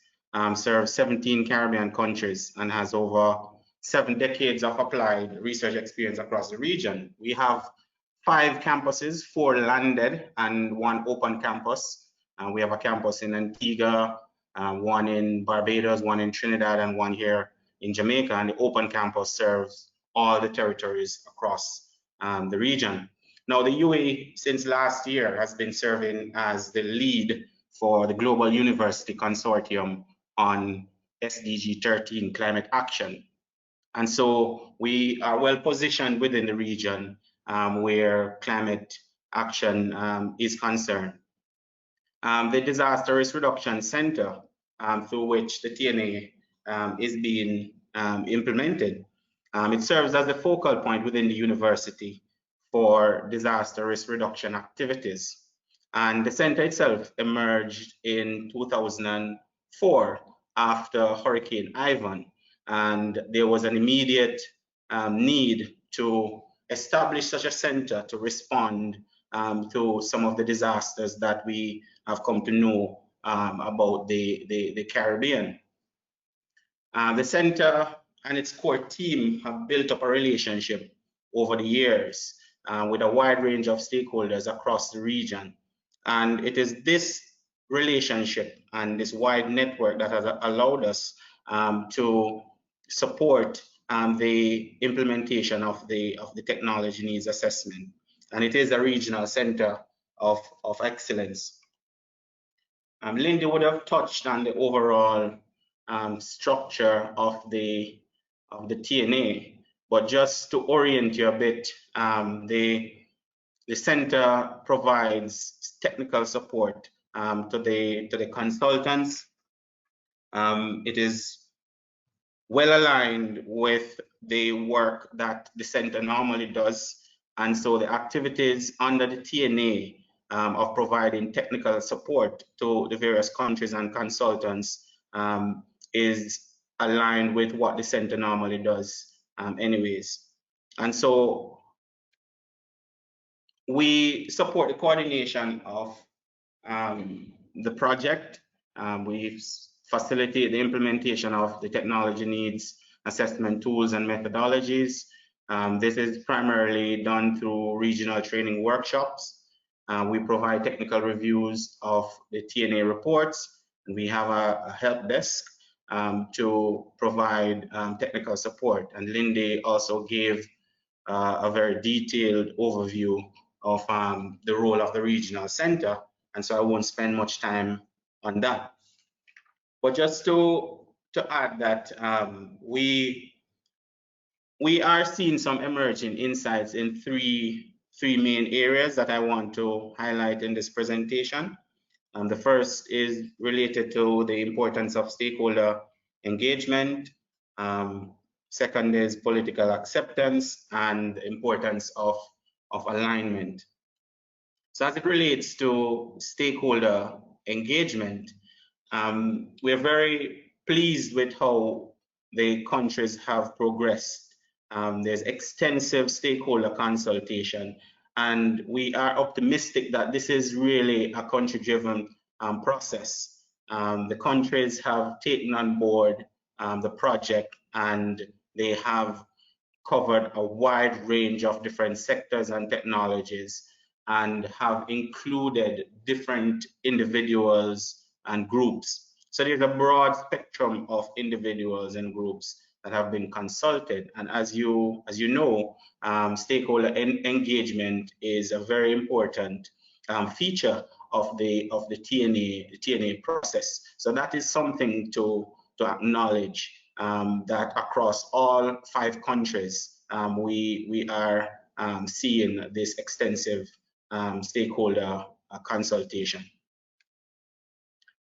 E: serves 17 Caribbean countries and has over 7 decades of applied research experience across the region. We have 5 campuses, 4 landed and 1 open campus. We have a campus in Antigua, 1 in Barbados, 1 in Trinidad, and 1 here in Jamaica. And the open campus serves all the territories across the region. Now, the UAE, since last year, has been serving as the lead for the Global University Consortium on SDG 13 climate action. And so we are well positioned within the region where climate action is concerned. The Disaster Risk Reduction Center, through which the TNA is being implemented, it serves as the focal point within the university for disaster risk reduction activities. And the center itself emerged in 2004 after Hurricane Ivan. And there was an immediate need to establish such a center to respond to some of the disasters that we have come to know about the Caribbean. The center and its core team have built up a relationship over the years with a wide range of stakeholders across the region. And it is this relationship and this wide network that has allowed us to support the implementation of the technology needs assessment, and it is a regional center of excellence. Lindy would have touched on the overall structure of the TNA, but just to orient you a bit, the center provides technical support to the consultants. It is well aligned with the work that the center normally does, and so the activities under the TNA of providing technical support to the various countries and consultants is aligned with what the center normally does anyways. And so we support the coordination of the project. We facilitate the implementation of the technology needs assessment tools and methodologies. This is primarily done through regional training workshops. We provide technical reviews of the TNA reports, and we have a help desk to provide technical support. And Lindy also gave a very detailed overview of the role of the regional center, and so I won't spend much time on that. But just to add that we are seeing some emerging insights in three main areas that I want to highlight in this presentation. The first is related to the importance of stakeholder engagement. Second is political acceptance and the importance of alignment. So as it relates to stakeholder engagement, we're very pleased with how the countries have progressed. There's extensive stakeholder consultation, and we are optimistic that this is really a country-driven process. The countries have taken on board the project, and they have covered a wide range of different sectors and technologies, and have included different individuals and groups. So there's a broad spectrum of individuals and groups that have been consulted. And as you know, stakeholder engagement is a very important feature of the TNA process. So that is something to acknowledge, that across all 5 countries, we are seeing this extensive stakeholder consultation.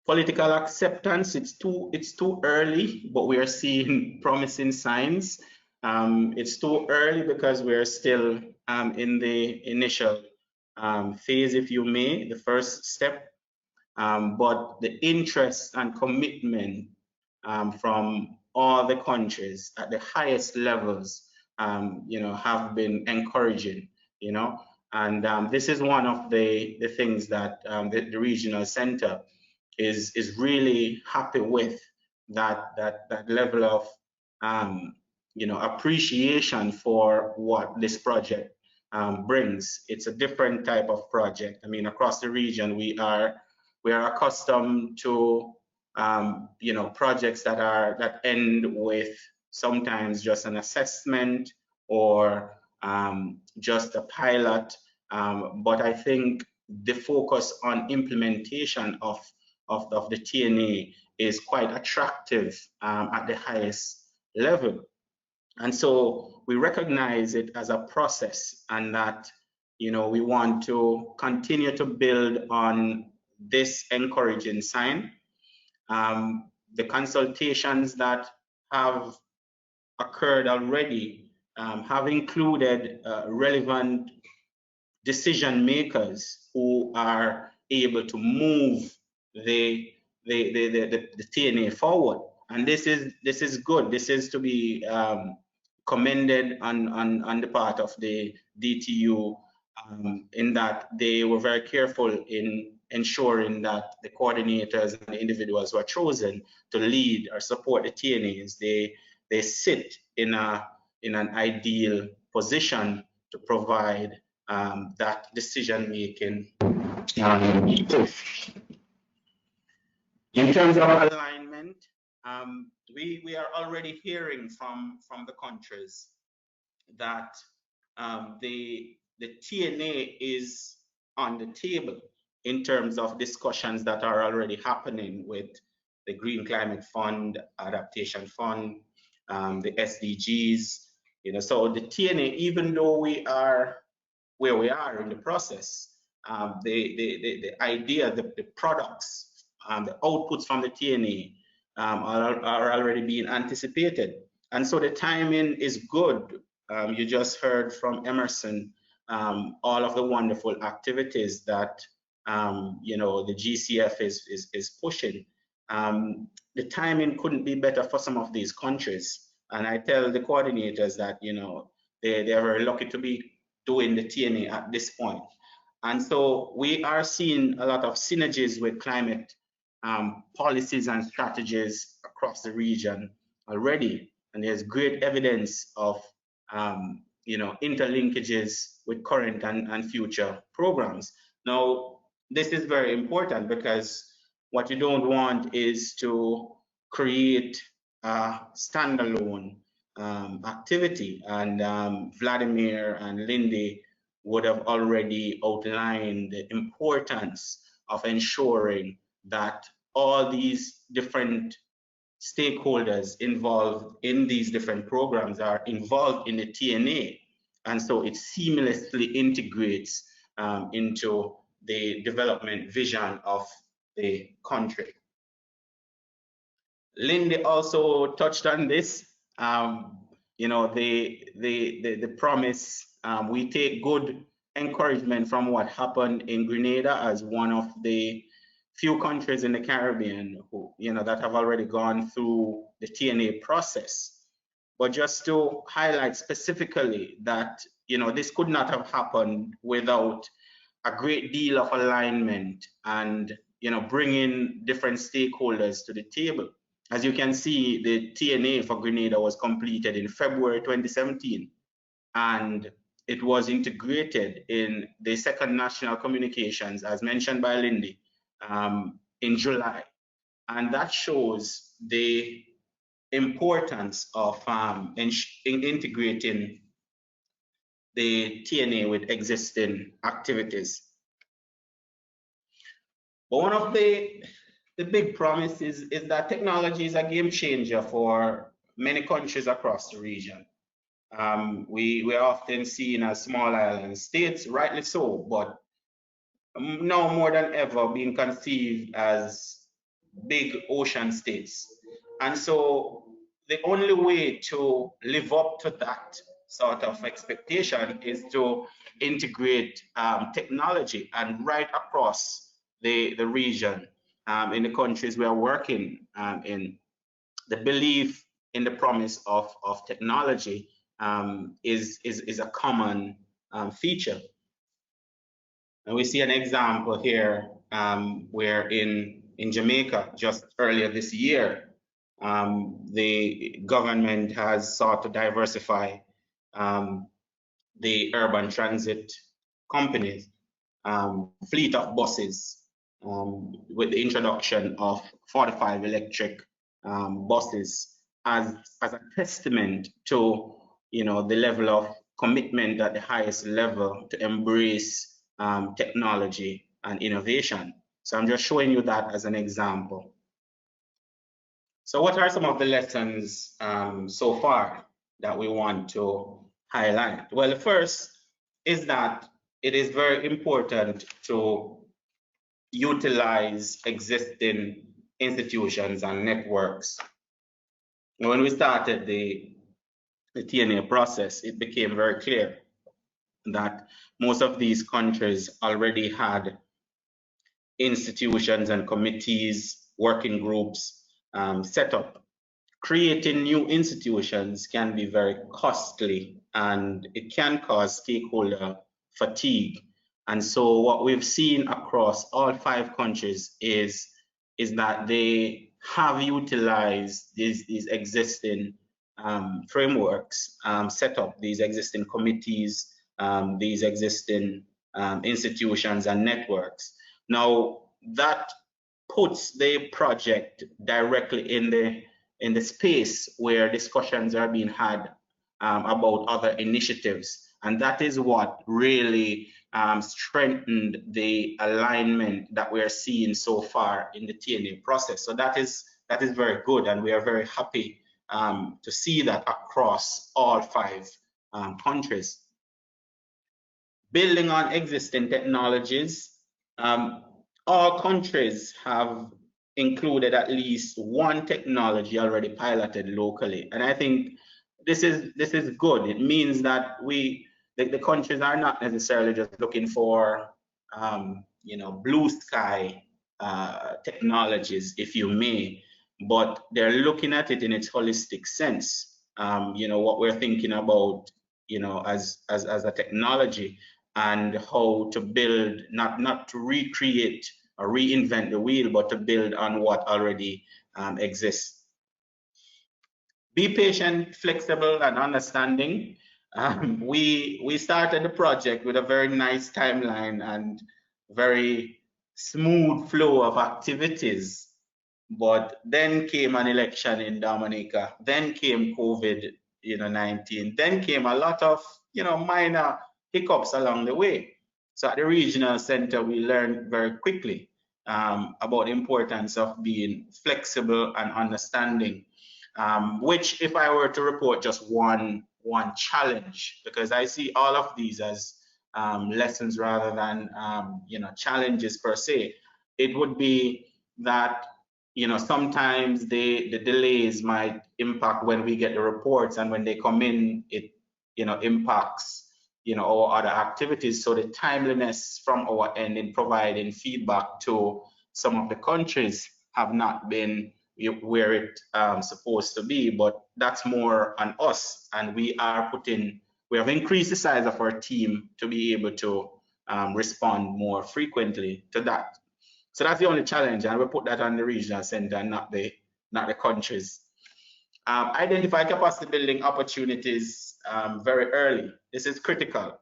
E: Political acceptance, it's too early, but we are seeing promising signs. It's too early because we're still in the initial phase, if you may, the first step. But the interest and commitment from all the countries at the highest levels, have been encouraging, and this is one of the things that the regional center is really happy with, that level of appreciation for what this project brings. It's a different type of project. I mean, across the region, we are accustomed to projects that end with sometimes just an assessment or just a pilot, but I think the focus on implementation of the TNA is quite attractive at the highest level. And so we recognize it as a process, and that we want to continue to build on this encouraging sign. The consultations that have occurred already have included relevant decision makers who are able to move the TNA forward, and this is good. This is to be commended on the part of the DTU, in that they were very careful in ensuring that the coordinators and the individuals who are chosen to lead or support the TNAs, they sit in an ideal position to provide that decision-making. In terms of alignment, we are already hearing from the countries that the TNA is on the table in terms of discussions that are already happening with the Green Climate Fund, Adaptation Fund, the SDGs. You know, so the TNA, even though we are where we are in the process, the idea, the products, the outputs from the TNA are already being anticipated. And so the timing is good. You just heard from Emerson all of the wonderful activities that you know, the GCF is pushing. The timing couldn't be better for some of these countries. And I tell the coordinators that, you know, they're very lucky to be doing the TNA at this point. And so we are seeing a lot of synergies with climate policies and strategies across the region already. And there's great evidence of you know, interlinkages with current and future programs. Now, this is very important because what you don't want is to create a standalone activity. And Vladimir and Lindy would have already outlined the importance of ensuring that all these different stakeholders involved in these different programs are involved in the TNA. And so it seamlessly integrates into the development vision of the country. Lindy also touched on this. You know, the promise, we take good encouragement from what happened in Grenada as one of the few countries in the Caribbean who, you know, that have already gone through the TNA process. But just to highlight specifically that, you know, this could not have happened without a great deal of alignment and, you know, bringing different stakeholders to the table. As you can see, the TNA for Grenada was completed in February 2017, and it was integrated in the second national communications, as mentioned by Lindy, in July. And that shows the importance of integrating the TNA with existing activities. But one of the big promises is that technology is a game changer for many countries across the region. We are often seen as small island states, rightly so, but now more than ever being conceived as big ocean states. And so the only way to live up to that sort of expectation is to integrate technology, and right across the region, in the countries we are working in, the belief in the promise of technology is a common feature. And we see an example here where in Jamaica, just earlier this year, the government has sought to diversify the urban transit companies, fleet of buses, with the introduction of 45 electric buses as a testament to, you know, the level of commitment at the highest level to embrace technology and innovation. So I'm just showing you that as an example. So what are some of the lessons so far that we want to highlight? Well, the first is that it is very important to utilize existing institutions and networks. When we started the TNA process, it became very clear that most of these countries already had institutions and committees, working groups set up. Creating new institutions can be very costly, and it can cause stakeholder fatigue. And so what we've seen across all 5 countries is that they have utilized these existing frameworks, set up these existing committees, these existing institutions and networks. Now, that puts the project directly in in the space where discussions are being had about other initiatives. And that is what really strengthened the alignment that we are seeing so far in the TNA process. So that is very good, and we are very happy to see that across all 5 countries. Building on existing technologies, all countries have included at least one technology already piloted locally, and I think this is good. It means that the countries are not necessarily just looking for blue sky technologies, if you may, but they're looking at it in its holistic sense. What we're thinking about, as a technology, and how to build, not to recreate or reinvent the wheel, but to build on what already exists. Be patient, flexible, and understanding. We started the project with a very nice timeline and very smooth flow of activities, but then came an election in Dominica, then came COVID-19, then came a lot of minor hiccups along the way. So at the regional center, we learned very quickly about the importance of being flexible and understanding, which, if I were to report just one challenge, because I see all of these as lessons rather than challenges per se, it would be that sometimes the delays might impact when we get the reports, and when they come in, it impacts our other activities. So the timeliness from our end in providing feedback to some of the countries have not been where it's supposed to be, but that's more on us, and we have increased the size of our team to be able to respond more frequently to that. So that's the only challenge, and we put that on the regional center and not the countries. Identify capacity building opportunities very early. This is critical.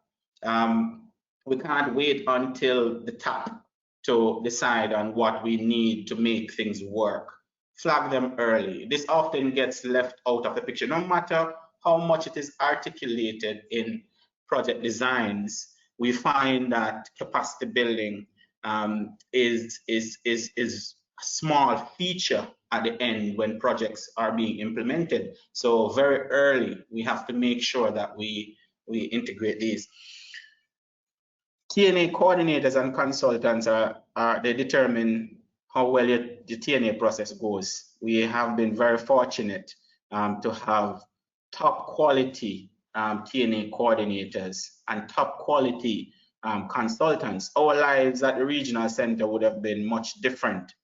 E: We can't wait until the top to decide on what we need to make things work. Flag them early. This often gets left out of the picture, no matter how much it is articulated in project designs. We find that capacity building is a small feature at the end when projects are being implemented. So very early, we have to make sure that we integrate these. TNA coordinators and consultants they determine how well the TNA process goes. We have been very fortunate to have top quality TNA coordinators and top quality consultants. Our lives at the regional center would have been much different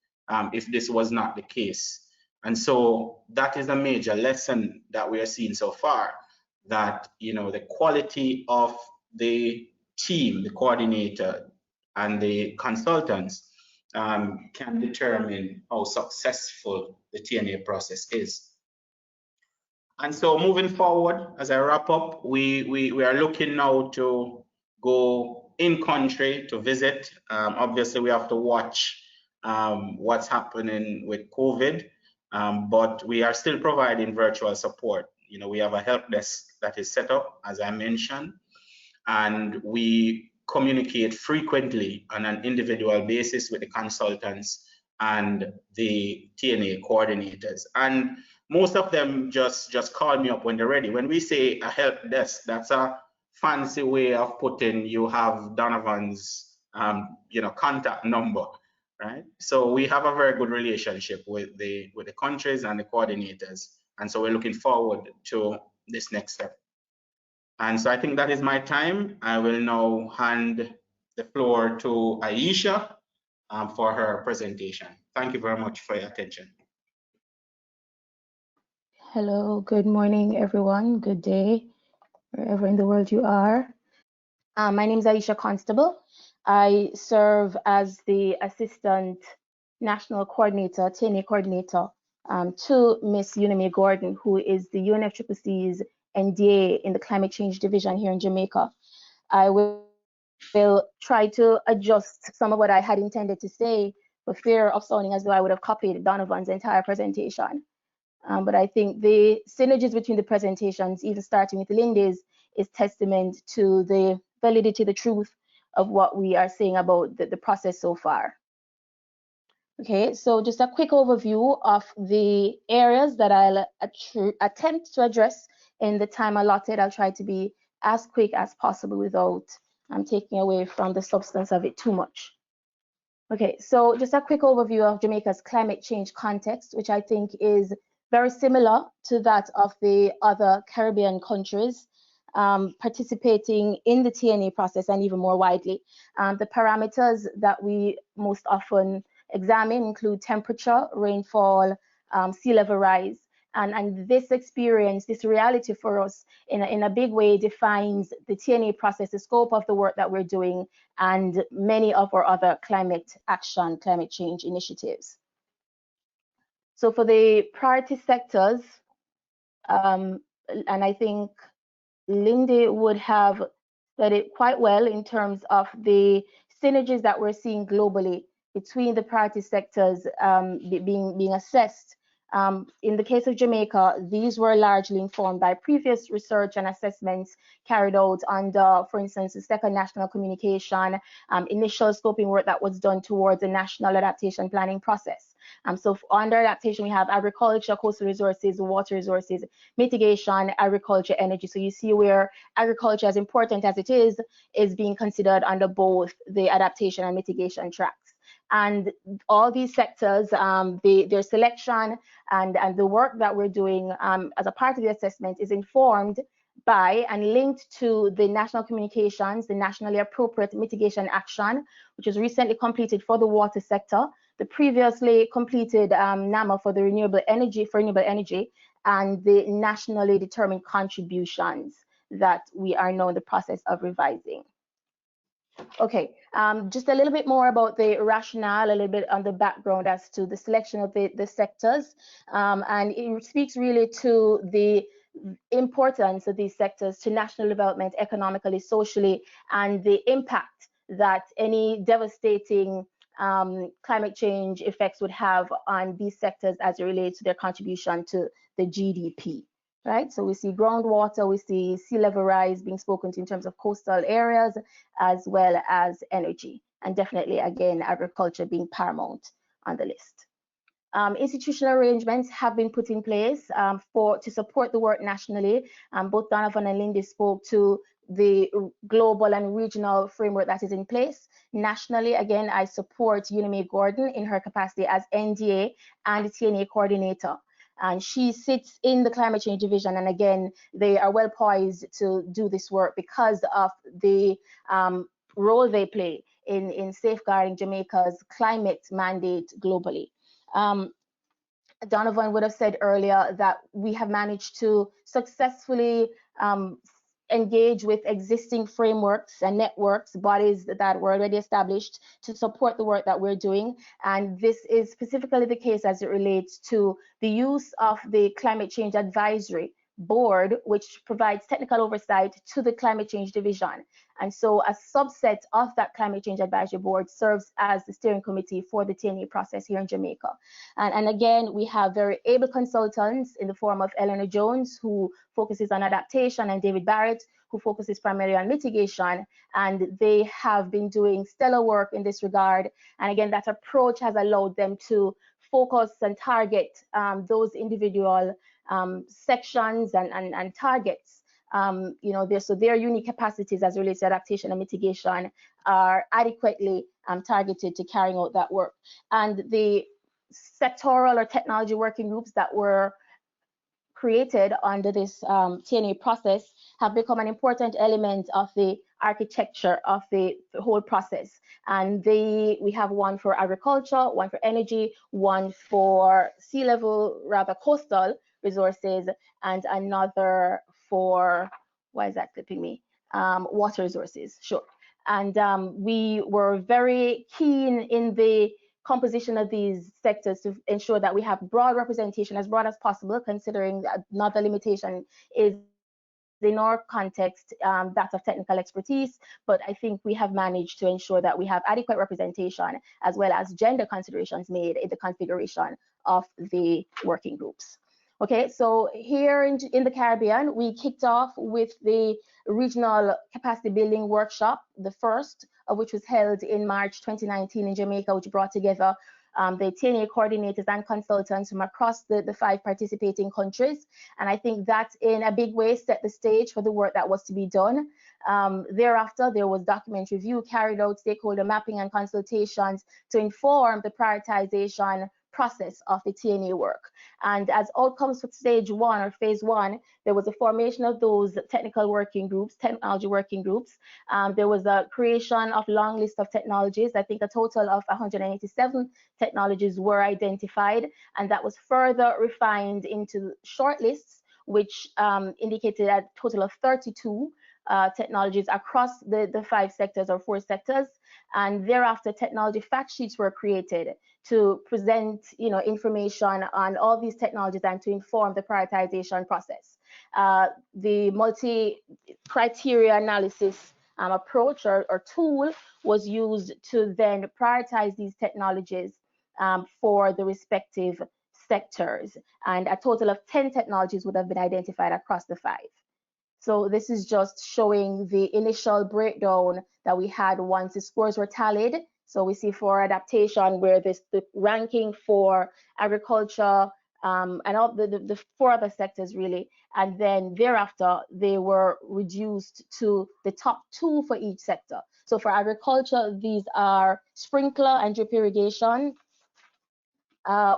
E: if this was not the case. And so that is a major lesson that we are seeing so far, that the quality of the team, the coordinator and the consultants can determine how successful the TNA process is. And so moving forward, as I wrap up, we are looking now to go in country to visit. Obviously, we have to watch what's happening with COVID, but we are still providing virtual support. We have a help desk that is set up, as I mentioned, and we communicate frequently on an individual basis with the consultants and the TNA coordinators. And most of them just call me up when they're ready. When we say a help desk, that's a fancy way of putting you have Donovan's contact number, right? So we have a very good relationship with the countries and the coordinators, and so we're looking forward to this next step. And so I think that is my time. I will now hand the floor to Ayesha for her presentation. Thank you very much for your attention.
F: Hello, good morning, everyone. Good day, wherever in the world you are. My name is Ayesha Constable. I serve as the Assistant National Coordinator, TNA Coordinator, to Miss Unime Gordon, who is the UNFCCC's NDA in the Climate Change Division here in Jamaica. I will try to adjust some of what I had intended to say for fear of sounding as though I would have copied Donovan's entire presentation. But I think the synergies between the presentations, even starting with Lindy's, is testament to the validity, the truth of what we are saying about the process so far. Okay, so just a quick overview of the areas that I'll attempt to address in the time allotted. I'll try to be as quick as possible without taking away from the substance of it too much. Okay, so just a quick overview of Jamaica's climate change context, which I think is very similar to that of the other Caribbean countries participating in the TNA process and even more widely. The parameters that we most often examine include temperature, rainfall, sea level rise. And this experience, this reality for us in a big way defines the TNA process, the scope of the work that we're doing, and many of our other climate action, climate change initiatives. So for the priority sectors, and I think Lindy would have said it quite well in terms of the synergies that we're seeing globally between the priority sectors being assessed. In the case of Jamaica, these were largely informed by previous research and assessments carried out under, for instance, the second national communication, initial scoping work that was done towards the national adaptation planning process. So under adaptation, we have agriculture, coastal resources, water resources, mitigation, agriculture, energy. So you see where agriculture, as important as it is being considered under both the adaptation and mitigation tracks. And all these sectors, their selection and the work that we're doing as a part of the assessment is informed by and linked to the national communications, the nationally appropriate mitigation action, which was recently completed for the water sector, the previously completed NAMA for the renewable energy, and the nationally determined contributions that we are now in the process of revising. Okay, just a little bit more about the rationale, a little bit on the background as to the selection of the sectors. And it speaks really to the importance of these sectors to national development economically, socially, and the impact that any devastating climate change effects would have on these sectors as it relates to their contribution to the GDP. Right, so we see groundwater, we see sea level rise being spoken to in terms of coastal areas, as well as energy, and definitely, again, agriculture being paramount on the list. Institutional arrangements have been put in place to support the work nationally. Both Donovan and Lindy spoke to the global and regional framework that is in place. Nationally, again, I support UNEP Gordon in her capacity as NDA and TNA coordinator. And she sits in the climate change division, and again, they are well poised to do this work because of the role they play in safeguarding Jamaica's climate mandate globally. Donovan would have said earlier that we have managed to successfully engage with existing frameworks and networks, bodies that were already established to support the work that we're doing. And this is specifically the case as it relates to the use of the Climate Change Advisory Board, which provides technical oversight to the Climate Change Division. And so a subset of that Climate Change Advisory Board serves as the steering committee for the TNA process here in Jamaica. And again, we have very able consultants in the form of Eleanor Jones, who focuses on adaptation, and David Barrett, who focuses primarily on mitigation. And they have been doing stellar work in this regard. And again, that approach has allowed them to focus and target those individual sections and targets. So their unique capacities as relates to adaptation and mitigation are adequately targeted to carrying out that work. And the sectoral or technology working groups that were created under this TNA process have become an important element of the architecture of the whole process. And we have one for agriculture, one for energy, one for sea level, rather coastal resources, and another for, why is that clipping me? Water resources, sure. And we were very keen in the composition of these sectors to ensure that we have broad representation, as broad as possible, considering that another limitation is in our context, that of technical expertise. But I think we have managed to ensure that we have adequate representation as well as gender considerations made in the configuration of the working groups. Okay, so here in the Caribbean, we kicked off with the regional capacity building workshop, the first of which was held in March 2019 in Jamaica, which brought together the TNA coordinators and consultants from across the 5 participating countries. And I think that in a big way set the stage for the work that was to be done. Thereafter, there was document review carried out, stakeholder mapping and consultations to inform the prioritization process of the TNA work. And as outcomes for stage 1 or phase 1, there was a formation of those technical working groups, technology working groups. There was a creation of long list of technologies. I think a total of 187 technologies were identified, and that was further refined into short lists, which indicated a total of 32 technologies across the 5 sectors or 4 sectors. And thereafter, technology fact sheets were created to present, information on all these technologies and to inform the prioritization process. The multi-criteria analysis approach or tool was used to then prioritize these technologies for the respective sectors. And a total of 10 technologies would have been identified across the 5. So this is just showing the initial breakdown that we had once the scores were tallied. So we see for adaptation where the ranking for agriculture and all the 4 other sectors really, and then thereafter they were reduced to the top 2 for each sector. So for agriculture, these are sprinkler and drip irrigation,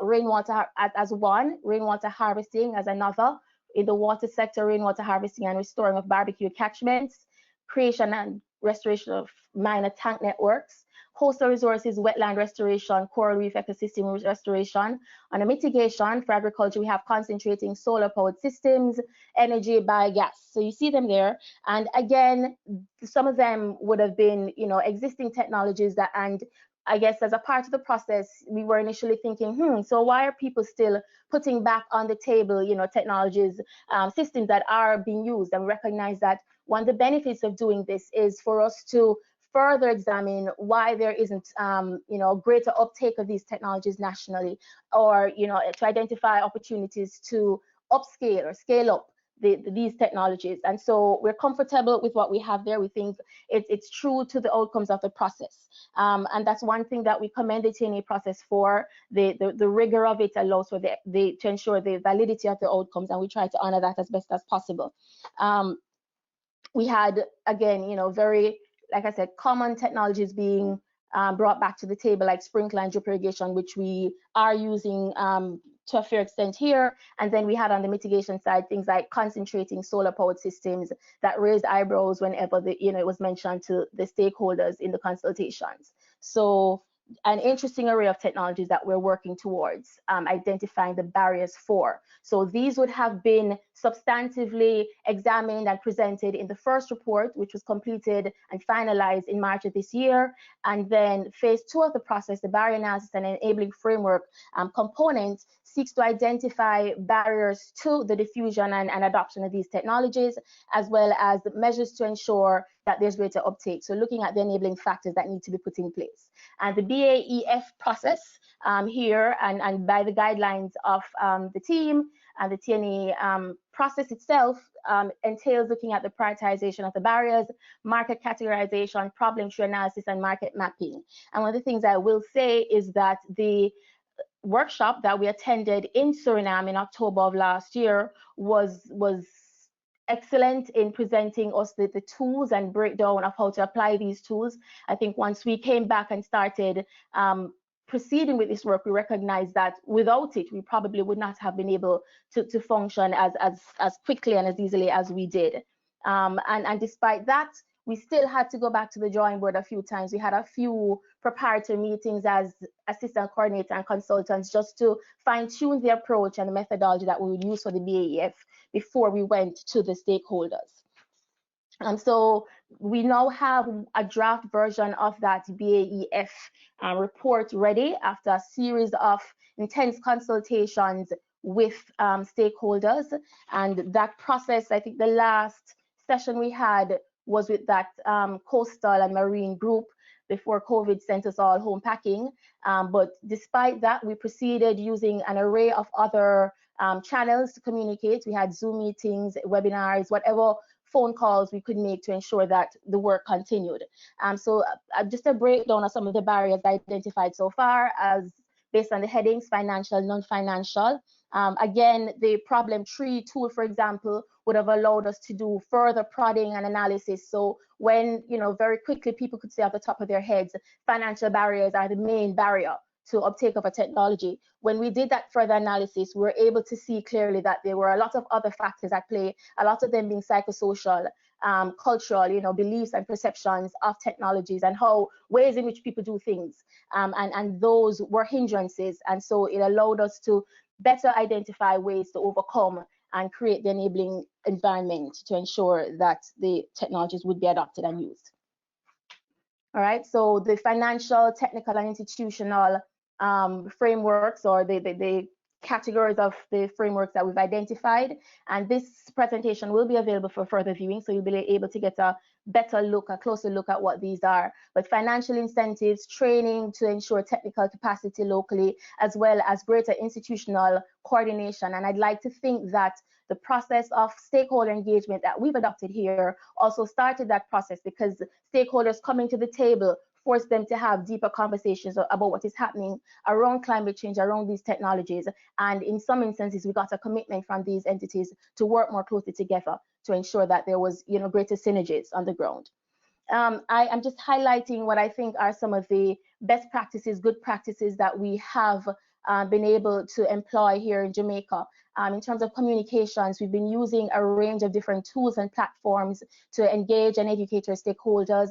F: rainwater as one, rainwater harvesting as another. In the water sector, rainwater harvesting and restoring of barbecue catchments, creation and restoration of minor tank networks, coastal resources, wetland restoration, coral reef ecosystem restoration. On a mitigation for agriculture, we have concentrating solar powered systems, energy, biogas. So you see them there. And again, some of them would have been, existing technologies that, and I guess as a part of the process, we were initially thinking, so why are people still putting back on the table, technologies, systems that are being used, and recognize that one of the benefits of doing this is for us to further examine why there isn't, greater uptake of these technologies nationally, or, to identify opportunities to upscale or scale up these technologies. And so we're comfortable with what we have there. We think it's true to the outcomes of the process. And that's one thing that we commend the TNA process for. The rigor of it allows for to ensure the validity of the outcomes, and we try to honor that as best as possible. We had, again, very, like I said, common technologies being brought back to the table, like sprinkler and drip irrigation, which we are using to a fair extent here. And then we had on the mitigation side things like concentrating solar powered systems that raised eyebrows whenever it was mentioned to the stakeholders in the consultations. So an interesting array of technologies that we're working towards identifying the barriers for. So these would have been substantively examined and presented in the first report, which was completed and finalized in March of this year. And then phase 2 of the process, the barrier analysis and enabling framework component, seeks to identify barriers to the diffusion and adoption of these technologies, as well as measures to ensure that there's greater uptake. So looking at the enabling factors that need to be put in place. And the BAEF process here, and by the guidelines of the team and the TNA process itself, entails looking at the prioritization of the barriers, market categorization, problem tree analysis, and market mapping. And one of the things I will say is that the workshop that we attended in Suriname in October of last year was excellent in presenting us the tools and breakdown of how to apply these tools. I think once we came back and started proceeding with this work, we recognized that without it, we probably would not have been able to function as quickly and as easily as we did. And despite that, we still had to go back to the drawing board a few times. We had a few preparatory meetings as assistant coordinator and consultants just to fine-tune the approach and the methodology that we would use for the BAEF before we went to the stakeholders. And so we now have a draft version of that BAEF report ready after a series of intense consultations with stakeholders. And that process, I think the last session we had was with that coastal and marine group before COVID sent us all home packing. But despite that, we proceeded using an array of other channels to communicate. We had Zoom meetings, webinars, whatever phone calls we could make to ensure that the work continued. So just a breakdown of some of the barriers identified so far, as based on the headings: financial, non-financial. Again, the problem tree tool, for example, would have allowed us to do further prodding and analysis. So when, very quickly people could say off the top of their heads, financial barriers are the main barrier to uptake of a technology. When we did that further analysis, we were able to see clearly that there were a lot of other factors at play, a lot of them being psychosocial, cultural, beliefs and perceptions of technologies, and how ways in which people do things. And those were hindrances. And so it allowed us to better identify ways to overcome and create the enabling environment to ensure that the technologies would be adopted and used. All right, so the financial, technical, and institutional frameworks, or the categories of the frameworks that we've identified. And this presentation will be available for further viewing, so you'll be able to get a better look, a closer look at what these are. But financial incentives, training to ensure technical capacity locally, as well as greater institutional coordination. And I'd like to think that the process of stakeholder engagement that we've adopted here also started that process, because stakeholders coming to the table force them to have deeper conversations about what is happening around climate change, around these technologies. And in some instances, we got a commitment from these entities to work more closely together to ensure that there was, greater synergies on the ground. I am just highlighting what I think are some of the best practices, good practices that we have been able to employ here in Jamaica. In terms of communications, we've been using a range of different tools and platforms to engage and educate our stakeholders.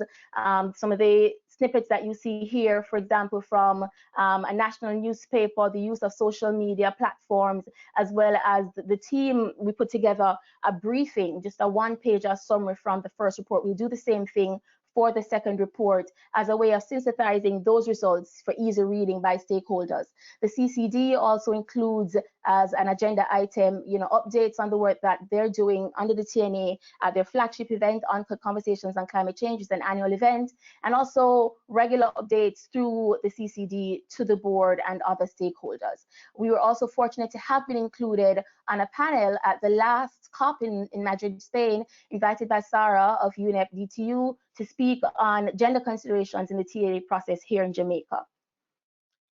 F: Some of the snippets that you see here, for example, from a national newspaper, the use of social media platforms, as well as the team, we put together a briefing, just a one-pager summary from the first report. We'll do the same thing for the second report as a way of synthesizing those results for easy reading by stakeholders. The CCD also includes as an agenda item, updates on the work that they're doing under the TNA at their flagship event, on Conversations on Climate Change, is an annual event, and also regular updates through the CCD to the board and other stakeholders. We were also fortunate to have been included on a panel at the last COP in Madrid, Spain, invited by Sarah of UNEP DTU to speak on gender considerations in the TNA process here in Jamaica.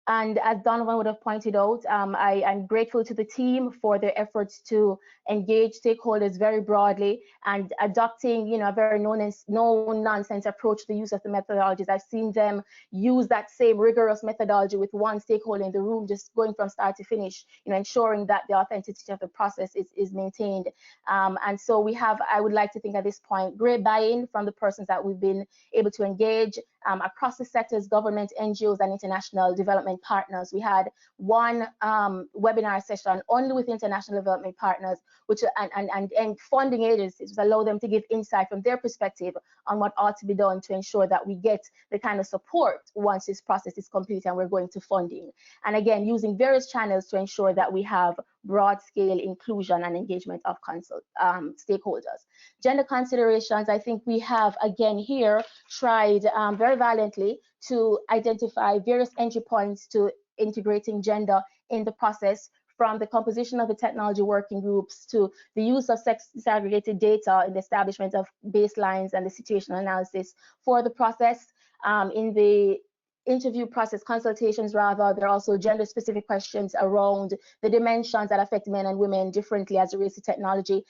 F: And as Donovan would have pointed out, I am grateful to the team for their efforts to engage stakeholders very broadly and adopting, a very no-nonsense approach to the use of the methodologies. I've seen them use that same rigorous methodology with one stakeholder in the room, just going from start to finish, ensuring that the authenticity of the process is maintained. And so we have, I would like to think at this point, great buy-in from the persons that we've been able to engage across the sectors, government, NGOs, and international development partners. We had one webinar session only with international development partners, which and funding agencies, to allow them to give insight from their perspective on what ought to be done to ensure that we get the kind of support once this process is complete and we're going to funding. And again, using various channels to ensure that we have broad-scale inclusion and engagement of stakeholders. Gender considerations, I think we have, again here, tried very valiantly to identify various entry points to integrating gender in the process, from the composition of the technology working groups to the use of sex-disaggregated data in the establishment of baselines and the situational analysis for the process. In the interview process, consultations rather, there are also gender-specific questions around the dimensions that affect men and women differently as it relates to technology.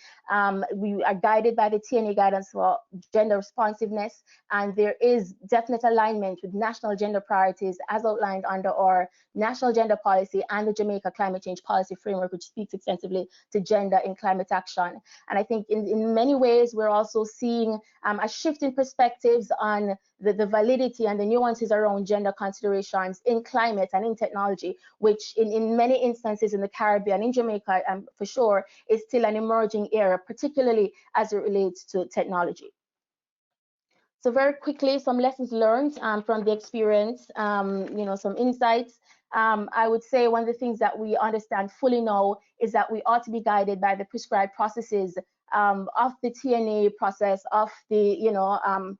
F: We are guided by the TNA guidance for gender responsiveness, and there is definite alignment with national gender priorities as outlined under our national gender policy and the Jamaica Climate Change Policy Framework, which speaks extensively to gender in climate action. And I think in many ways, we're also seeing a shift in perspectives on the validity and the nuances around gender considerations in climate and in technology, which in many instances in the Caribbean, in Jamaica for sure, is still an emerging area, particularly as it relates to technology. So very quickly, some lessons learned from the experience, some insights. I would say one of the things that we understand fully now is that we ought to be guided by the prescribed processes of the TNA process, of the,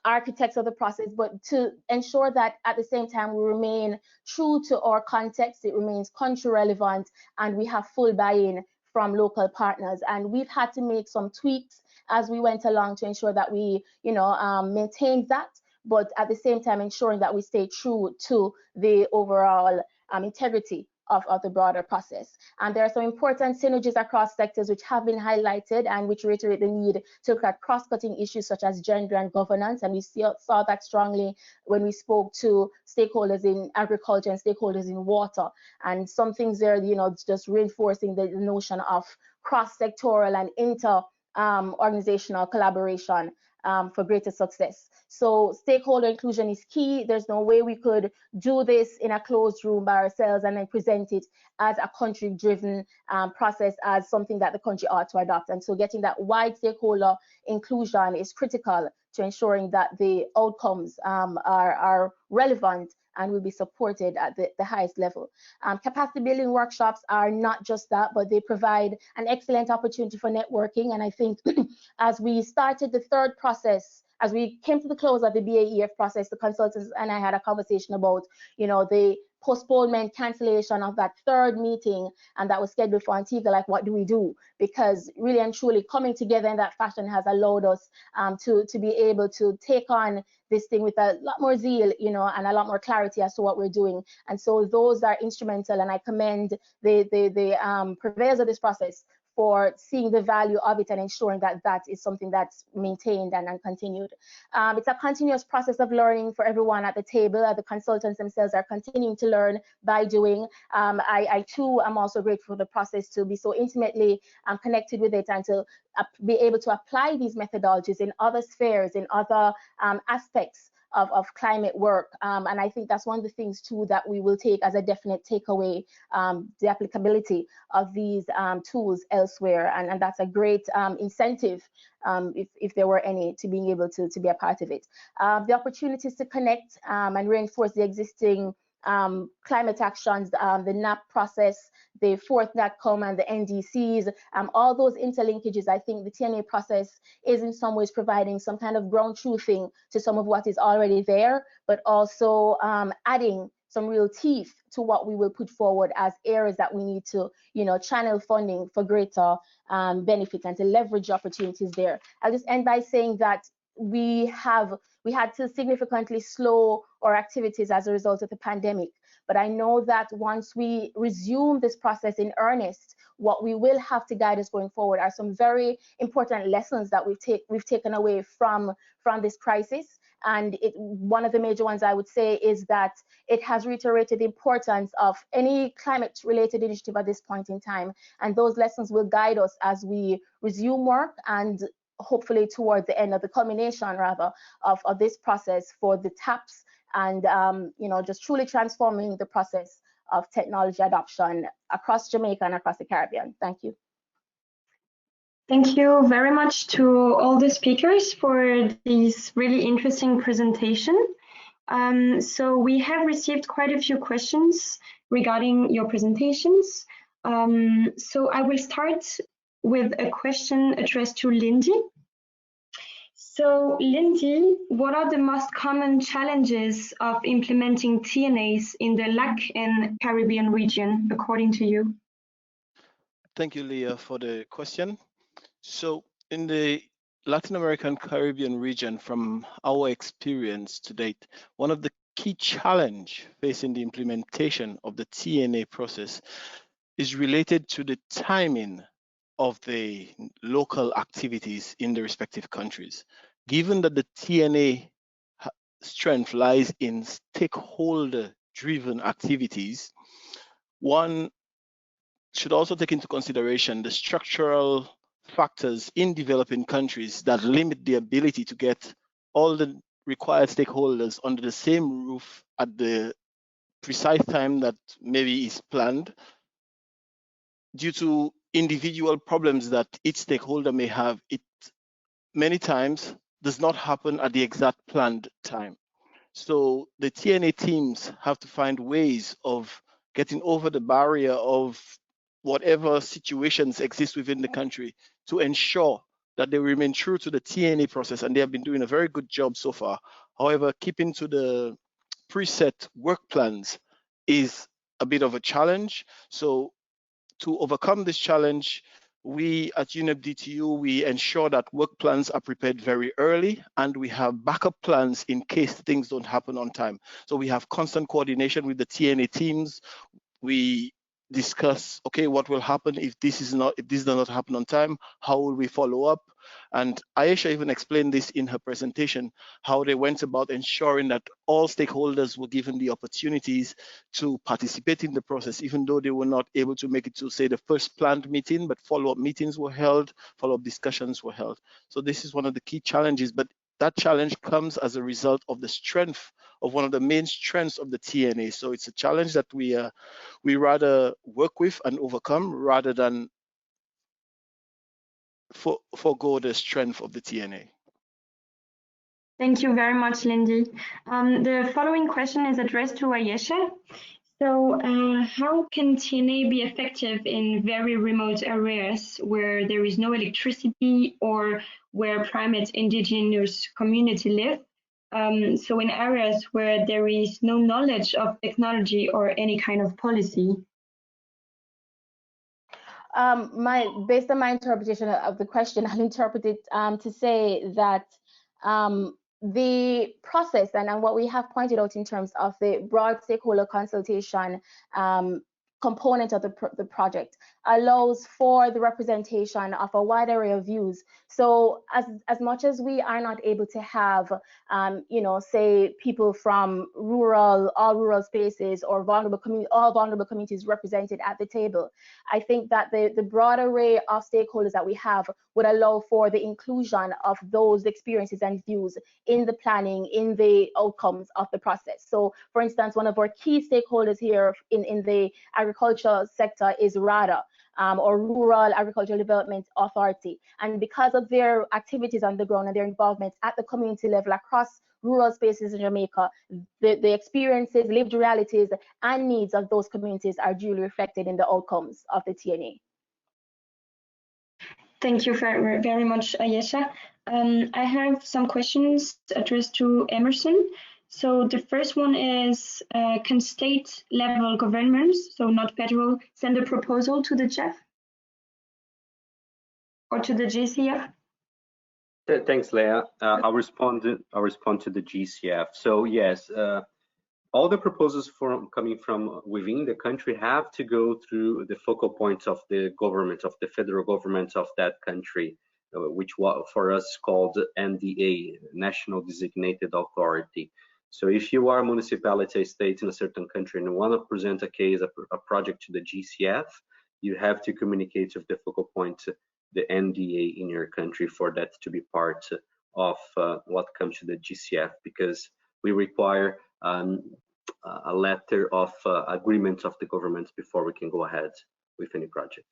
F: architects of the process, but to ensure that at the same time we remain true to our context, it remains country relevant, and we have full buy-in from local partners. And we've had to make some tweaks as we went along to ensure that we, maintain that, but at the same time ensuring that we stay true to the overall integrity of the broader process. And there are some important synergies across sectors which have been highlighted and which reiterate the need to look at cross-cutting issues such as gender and governance. And we saw that strongly when we spoke to stakeholders in agriculture and stakeholders in water. And some things there, just reinforcing the notion of cross-sectoral and inter-organizational collaboration for greater success. So stakeholder inclusion is key. There's no way we could do this in a closed room by ourselves and then present it as a country-driven process, as something that the country ought to adopt. And so getting that wide stakeholder inclusion is critical to ensuring that the outcomes are relevant and will be supported at the highest level. Capacity building workshops are not just that, but they provide an excellent opportunity for networking. And I think as we started the third process, as we came to the close of the BAEF process, the consultants and I had a conversation about, the postponement, cancellation of that third meeting, and that was scheduled for Antigua. Like, what do we do? Because really and truly coming together in that fashion has allowed us to be able to take on this thing with a lot more zeal, and a lot more clarity as to what we're doing. And so those are instrumental, and I commend the purveyors of this process for seeing the value of it and ensuring that that is something that's maintained and continued. It's a continuous process of learning for everyone at the table. The consultants themselves are continuing to learn by doing. I too am also grateful for the process to be so intimately connected with it and to be able to apply these methodologies in other spheres, in other aspects of climate work. And I think that's one of the things too that we will take as a definite takeaway, the applicability of these tools elsewhere. And that's a great incentive, if there were any, to being able to be a part of it. The opportunities to connect and reinforce the existing climate actions, the NAP process, the fourth NatCom and the NDCs, all those interlinkages. I think the TNA process is in some ways providing some kind of ground truthing to some of what is already there, but also adding some real teeth to what we will put forward as areas that we need to, channel funding for greater benefit and to leverage opportunities there. I'll just end by saying that we had to significantly slow our activities as a result of the pandemic. But I know that once we resume this process in earnest, what we will have to guide us going forward are some very important lessons that we've taken away from this crisis. And one of the major ones I would say is that it has reiterated the importance of any climate-related initiative at this point in time. And those lessons will guide us as we resume work and hopefully towards the end of the culmination rather of this process for the TAPs and just truly transforming the process of technology adoption across Jamaica and across the Caribbean. Thank you.
A: Thank you very much to all the speakers for this really interesting presentation. So we have received quite a few questions regarding your presentations. So I will start with a question addressed to Lindy. So Lindy, what are the most common challenges of implementing TNAs in the LAC and Caribbean region, according to you?
B: Thank you, Leah, for the question. So in the Latin American Caribbean region, from our experience to date, one of the key challenges facing the implementation of the TNA process is related to the timing of the local activities in the respective countries. Given that the TNA strength lies in stakeholder-driven activities, one should also take into consideration the structural factors in developing countries that limit the ability to get all the required stakeholders under the same roof at the precise time that maybe is planned, due to individual problems that each stakeholder may have. It many times does not happen at the exact planned time. So the TNA teams have to find ways of getting over the barrier of whatever situations exist within the country to ensure that they remain true to the TNA process, and they have been doing a very good job so far. However, keeping to the preset work plans is a bit of a challenge. So to overcome this challenge, we at UNEP DTU, we ensure that work plans are prepared very early, and we have backup plans in case things don't happen on time. So we have constant coordination with the TNA teams. We discuss, okay, what will happen if this does not happen on time? How will we follow up? And Ayesha even explained this in her presentation, how they went about ensuring that all stakeholders were given the opportunities to participate in the process, even though they were not able to make it to, say, the first planned meeting, but follow-up meetings were held, follow-up discussions were held. So this is one of the key challenges, but that challenge comes as a result of the strength of one of the main strengths of the TNA. So it's a challenge that we rather work with and overcome rather than forego the strength of the TNA.
A: Thank you very much, Lindy. The following question is addressed to Ayesha. So how can TNA be effective in very remote areas where there is no electricity or where private indigenous community live? So in areas where there is no knowledge of technology or any kind of policy?
F: Based on my interpretation of the question, I'll interpret it to say that the process and what we have pointed out in terms of the broad stakeholder consultation component of the project allows for the representation of a wide array of views. So as much as we are not able to have, say people from all rural spaces or all vulnerable communities represented at the table, I think that the broad array of stakeholders that we have would allow for the inclusion of those experiences and views in the planning, in the outcomes of the process. So for instance, one of our key stakeholders here in the agricultural sector is RADA, or Rural Agricultural Development Authority. And because of their activities on the ground and their involvement at the community level across rural spaces in Jamaica, the experiences, lived realities, and needs of those communities are duly reflected in the outcomes of the TNA.
A: Thank you very much, Ayesha. I have some questions addressed to Emerson. So the first one is, can state-level governments, so not federal, send a proposal to the Jehl or to the GCF?
D: Thanks, Leah. I'll respond to the GCF. So yes, all the proposals coming from within the country have to go through the focal points of the government, of the federal government of that country, which for us called NDA, National Designated Authority. So if you are a municipality, a state in a certain country, and want to present a case, a project to the GCF, you have to communicate with the focal point, the NDA in your country, for that to be part of what comes to the GCF, because we require a letter of agreement of the government before we can go ahead with any project.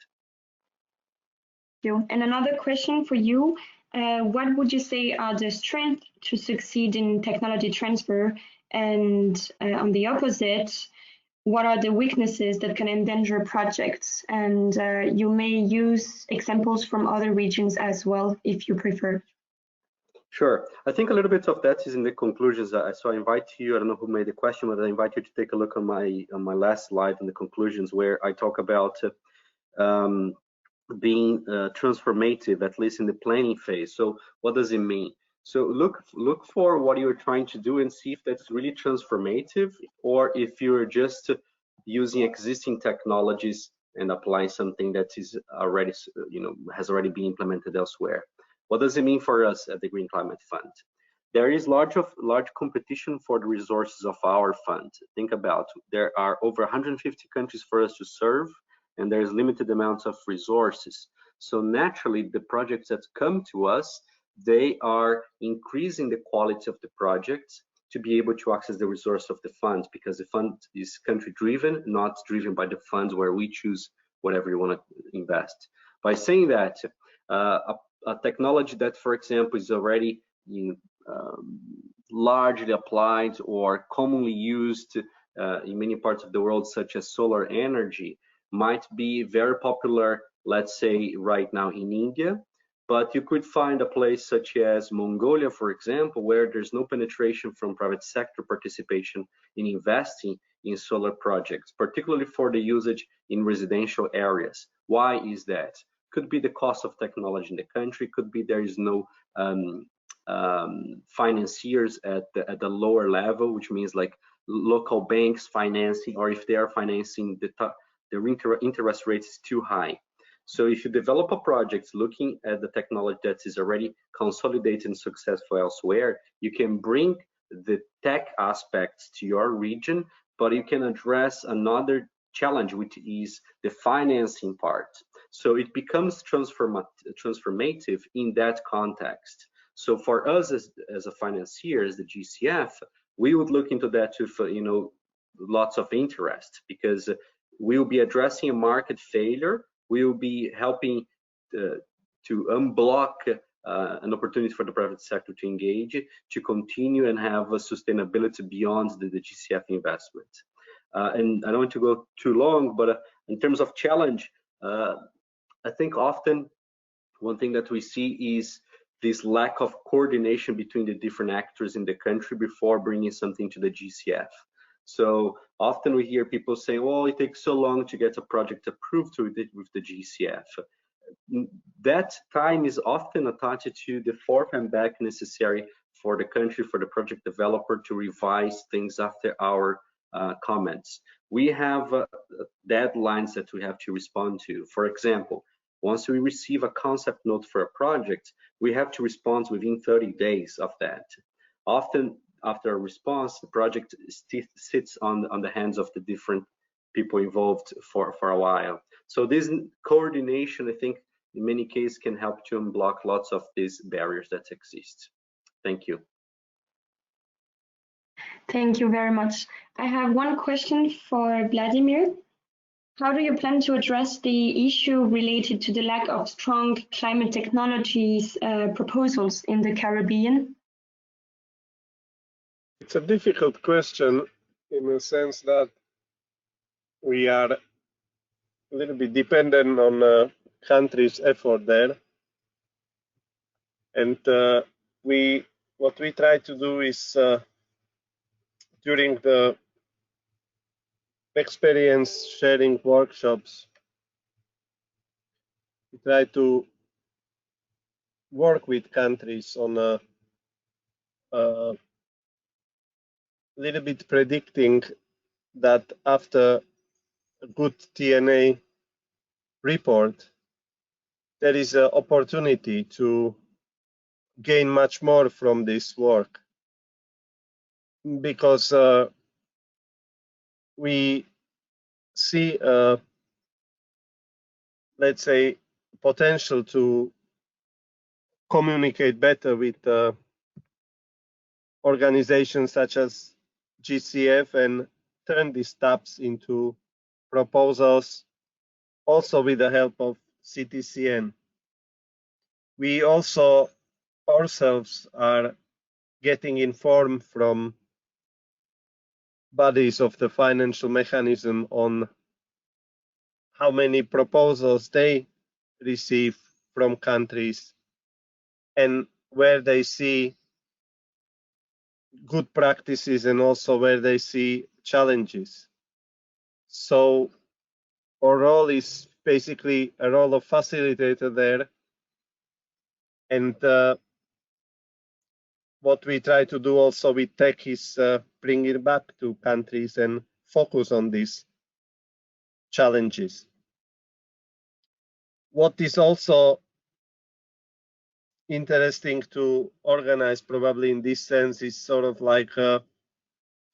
A: Thank you. And another question for you. What would you say are the strengths to succeed in technology transfer? And on the opposite, what are the weaknesses that can endanger projects? And you may use examples from other regions as well, if you prefer.
D: Sure. I think a little bit of that is in the conclusions. So I invite you, I don't know who made the question, but I invite you to take a look on my last slide in the conclusions, where I talk about being transformative, at least in the planning phase. So what does it mean? So look for what you're trying to do and see if that's really transformative, or if you're just using existing technologies and applying something that is already, has already been implemented elsewhere. What does it mean for us at the Green Climate Fund? There is large competition for the resources of our fund. Think about, there are over 150 countries for us to serve, and there's limited amounts of resources. So naturally, the projects that come to us, they are increasing the quality of the projects to be able to access the resource of the fund, because the fund is country-driven, not driven by the funds where we choose whatever you want to invest. By saying that, a technology that, for example, is already largely applied or commonly used in many parts of the world, such as solar energy, might be very popular, let's say right now in India, But you could find a place such as Mongolia, for example, where there's no penetration from private sector participation in investing in solar projects, particularly for the usage in residential areas. Why is that? Could be the cost of technology in the country, could be there is no financiers at the lower level, which means like local banks financing, or if they are financing, the interest rate is too high. So if you develop a project looking at the technology that is already consolidated and successful elsewhere, you can bring the tech aspects to your region, but you can address another challenge, which is the financing part. So it becomes transformative in that context. So for us as a financier, as the GCF, we would look into that with lots of interest, because we will be addressing a market failure. We will be helping to unblock an opportunity for the private sector to engage, to continue and have a sustainability beyond the GCF investment. And I don't want to go too long, but in terms of challenge, I think often one thing that we see is this lack of coordination between the different actors in the country before bringing something to the GCF. So often we hear people say, well, it takes so long to get a project approved with the GCF. That time is often attached to the forth and back necessary for the country, for the project developer to revise things after our comments. We have deadlines that we have to respond to. For example, once we receive a concept note for a project, we have to respond within 30 days of that. Often, after a response, the project sits on the hands of the different people involved for a while. So this coordination, I think, in many cases can help to unblock lots of these barriers that exist. Thank you.
A: Thank you very much. I have one question for Vladimir. How do you plan to address the issue related to the lack of strong climate technologies proposals in the Caribbean?
C: It's a difficult question in the sense that we are a little bit dependent on countries' effort there. And what we try to do is during the experience sharing workshops, we try to work with countries on a little bit predicting that after a good TNA report, there is an opportunity to gain much more from this work, because we see, let's say, potential to communicate better with organizations such as GCF and turn these tabs into proposals, also with the help of CTCN. We also ourselves are getting informed from bodies of the financial mechanism on how many proposals they receive from countries and where they see good practices and also where they see challenges. So our role is basically a role of facilitator there, and what we try to do also with tech is bring it back to countries and focus on these challenges. What is also interesting to organize probably in this sense is sort of like a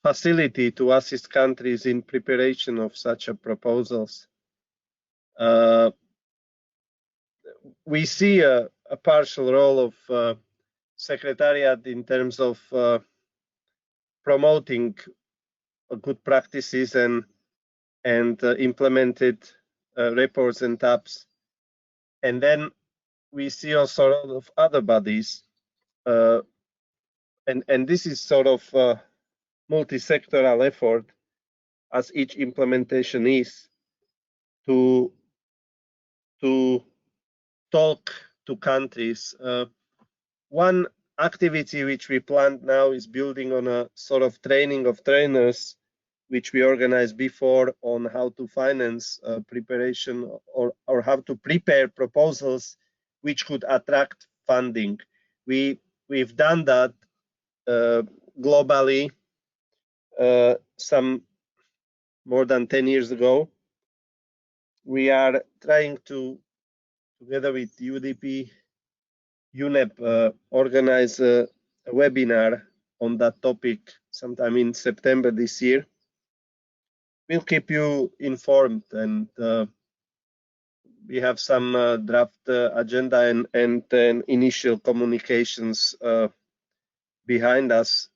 C: facility to assist countries in preparation of such a proposals. We see a partial role of Secretariat in terms of promoting good practices and implemented reports and tabs. And then we see also a lot of other bodies, and this is sort of multi-sectoral effort, as each implementation is, to talk two countries. One activity which we planned now is building on a sort of training of trainers, which we organized before on how to finance preparation or how to prepare proposals which could attract funding. We've done that globally some more than 10 years ago. We are trying to, together with UNDP, UNEP, organize a webinar on that topic sometime in September this year. We'll keep you informed, and we have some draft agenda and initial communications behind us.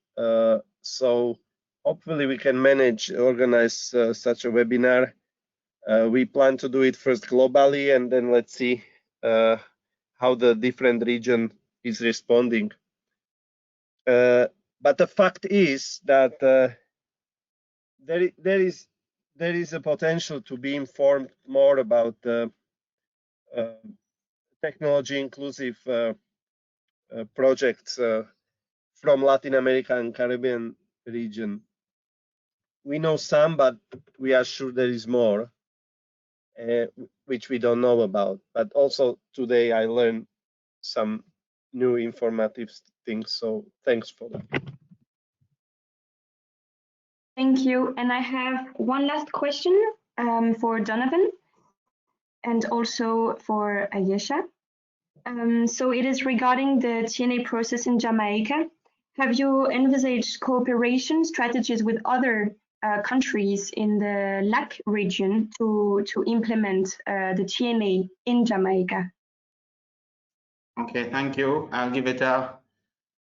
C: So hopefully we can organize such a webinar. We plan to do it first globally, and then let's see how the different region is responding. But the fact is that there is a potential to be informed more about technology inclusive projects from Latin America and Caribbean region. We know some, but we are sure there is more, which we don't know about. But also today I learned some new informative things, so thanks for that.
A: Thank you. And I have one last question for Donovan and also for Ayesha. So it is regarding the TNA process in Jamaica. Have you envisaged cooperation strategies with other countries in the LAC region to implement the TNA in Jamaica?
E: Okay, thank you. I'll give it a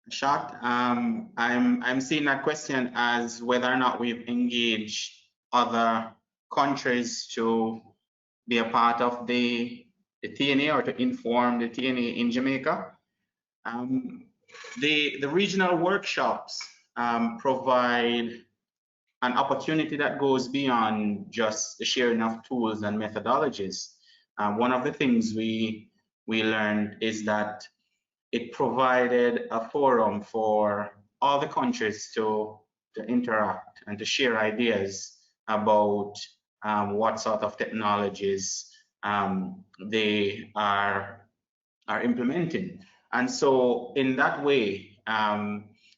E: shot. I'm seeing that question as whether or not we've engaged other countries to be a part of the TNA or to inform the TNA in Jamaica. The regional workshops provide an opportunity that goes beyond just the sharing of tools and methodologies. One of the things we learned is that it provided a forum for all the countries to interact and to share ideas about what sort of technologies they are implementing. And so in that way,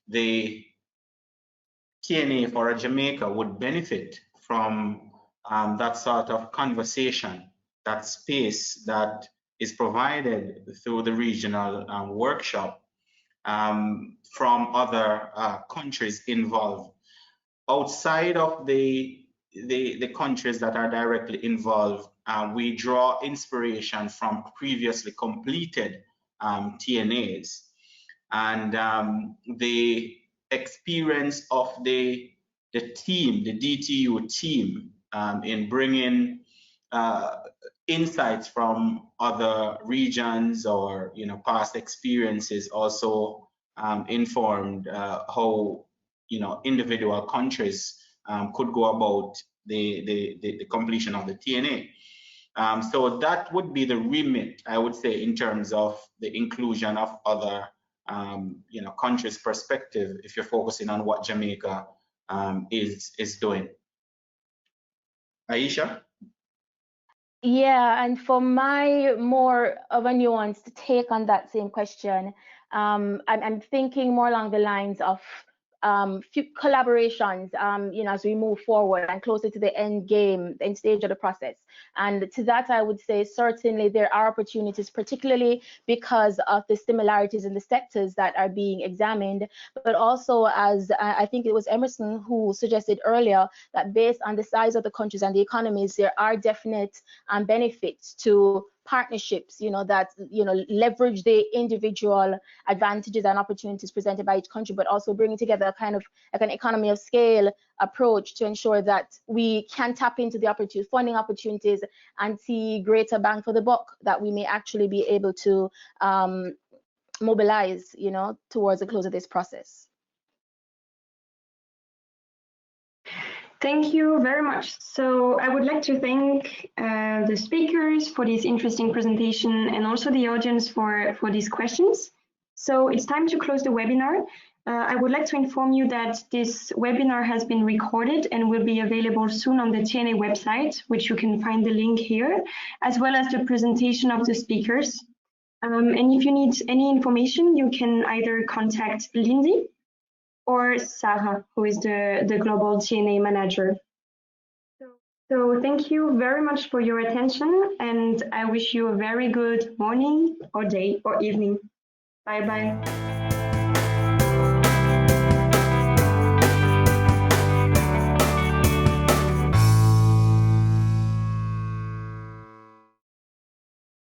E: the TNA for Jamaica would benefit from that sort of conversation, that space that is provided through the regional workshop from other countries involved. Outside of the countries that are directly involved, we draw inspiration from previously completed TNAs. And the experience of the team, the DTU team, in bringing insights from other regions or past experiences also informed how individual countries could go about the completion of the TNA. So that would be the remit, I would say, in terms of the inclusion of other countries' perspective, if you're focusing on what Jamaica is doing. Ayesha?
F: Yeah, and for my more of a nuanced take on that same question, I'm thinking more along the lines of collaborations, as we move forward and closer to the end game, the end stage of the process. And to that, I would say certainly there are opportunities, particularly because of the similarities in the sectors that are being examined, but also, as I think it was Emerson who suggested earlier, that based on the size of the countries and the economies, there are definite benefits to partnerships, that leverage the individual advantages and opportunities presented by each country, but also bringing together a kind of like an economy of scale approach to ensure that we can tap into the funding opportunities and see greater bang for the buck that we may actually be able to mobilize, towards the close of this process.
A: Thank you very much. So I would like to thank the speakers for this interesting presentation and also the audience for these questions. So it's time to close the webinar. I would like to inform you that this webinar has been recorded and will be available soon on the TNA website, which you can find the link here, as well as the presentation of the speakers. And if you need any information, you can either contact Lindy or Sarah, who is the global TNA manager. So thank you very much for your attention, and I wish you a very good morning or day or evening. Bye-bye.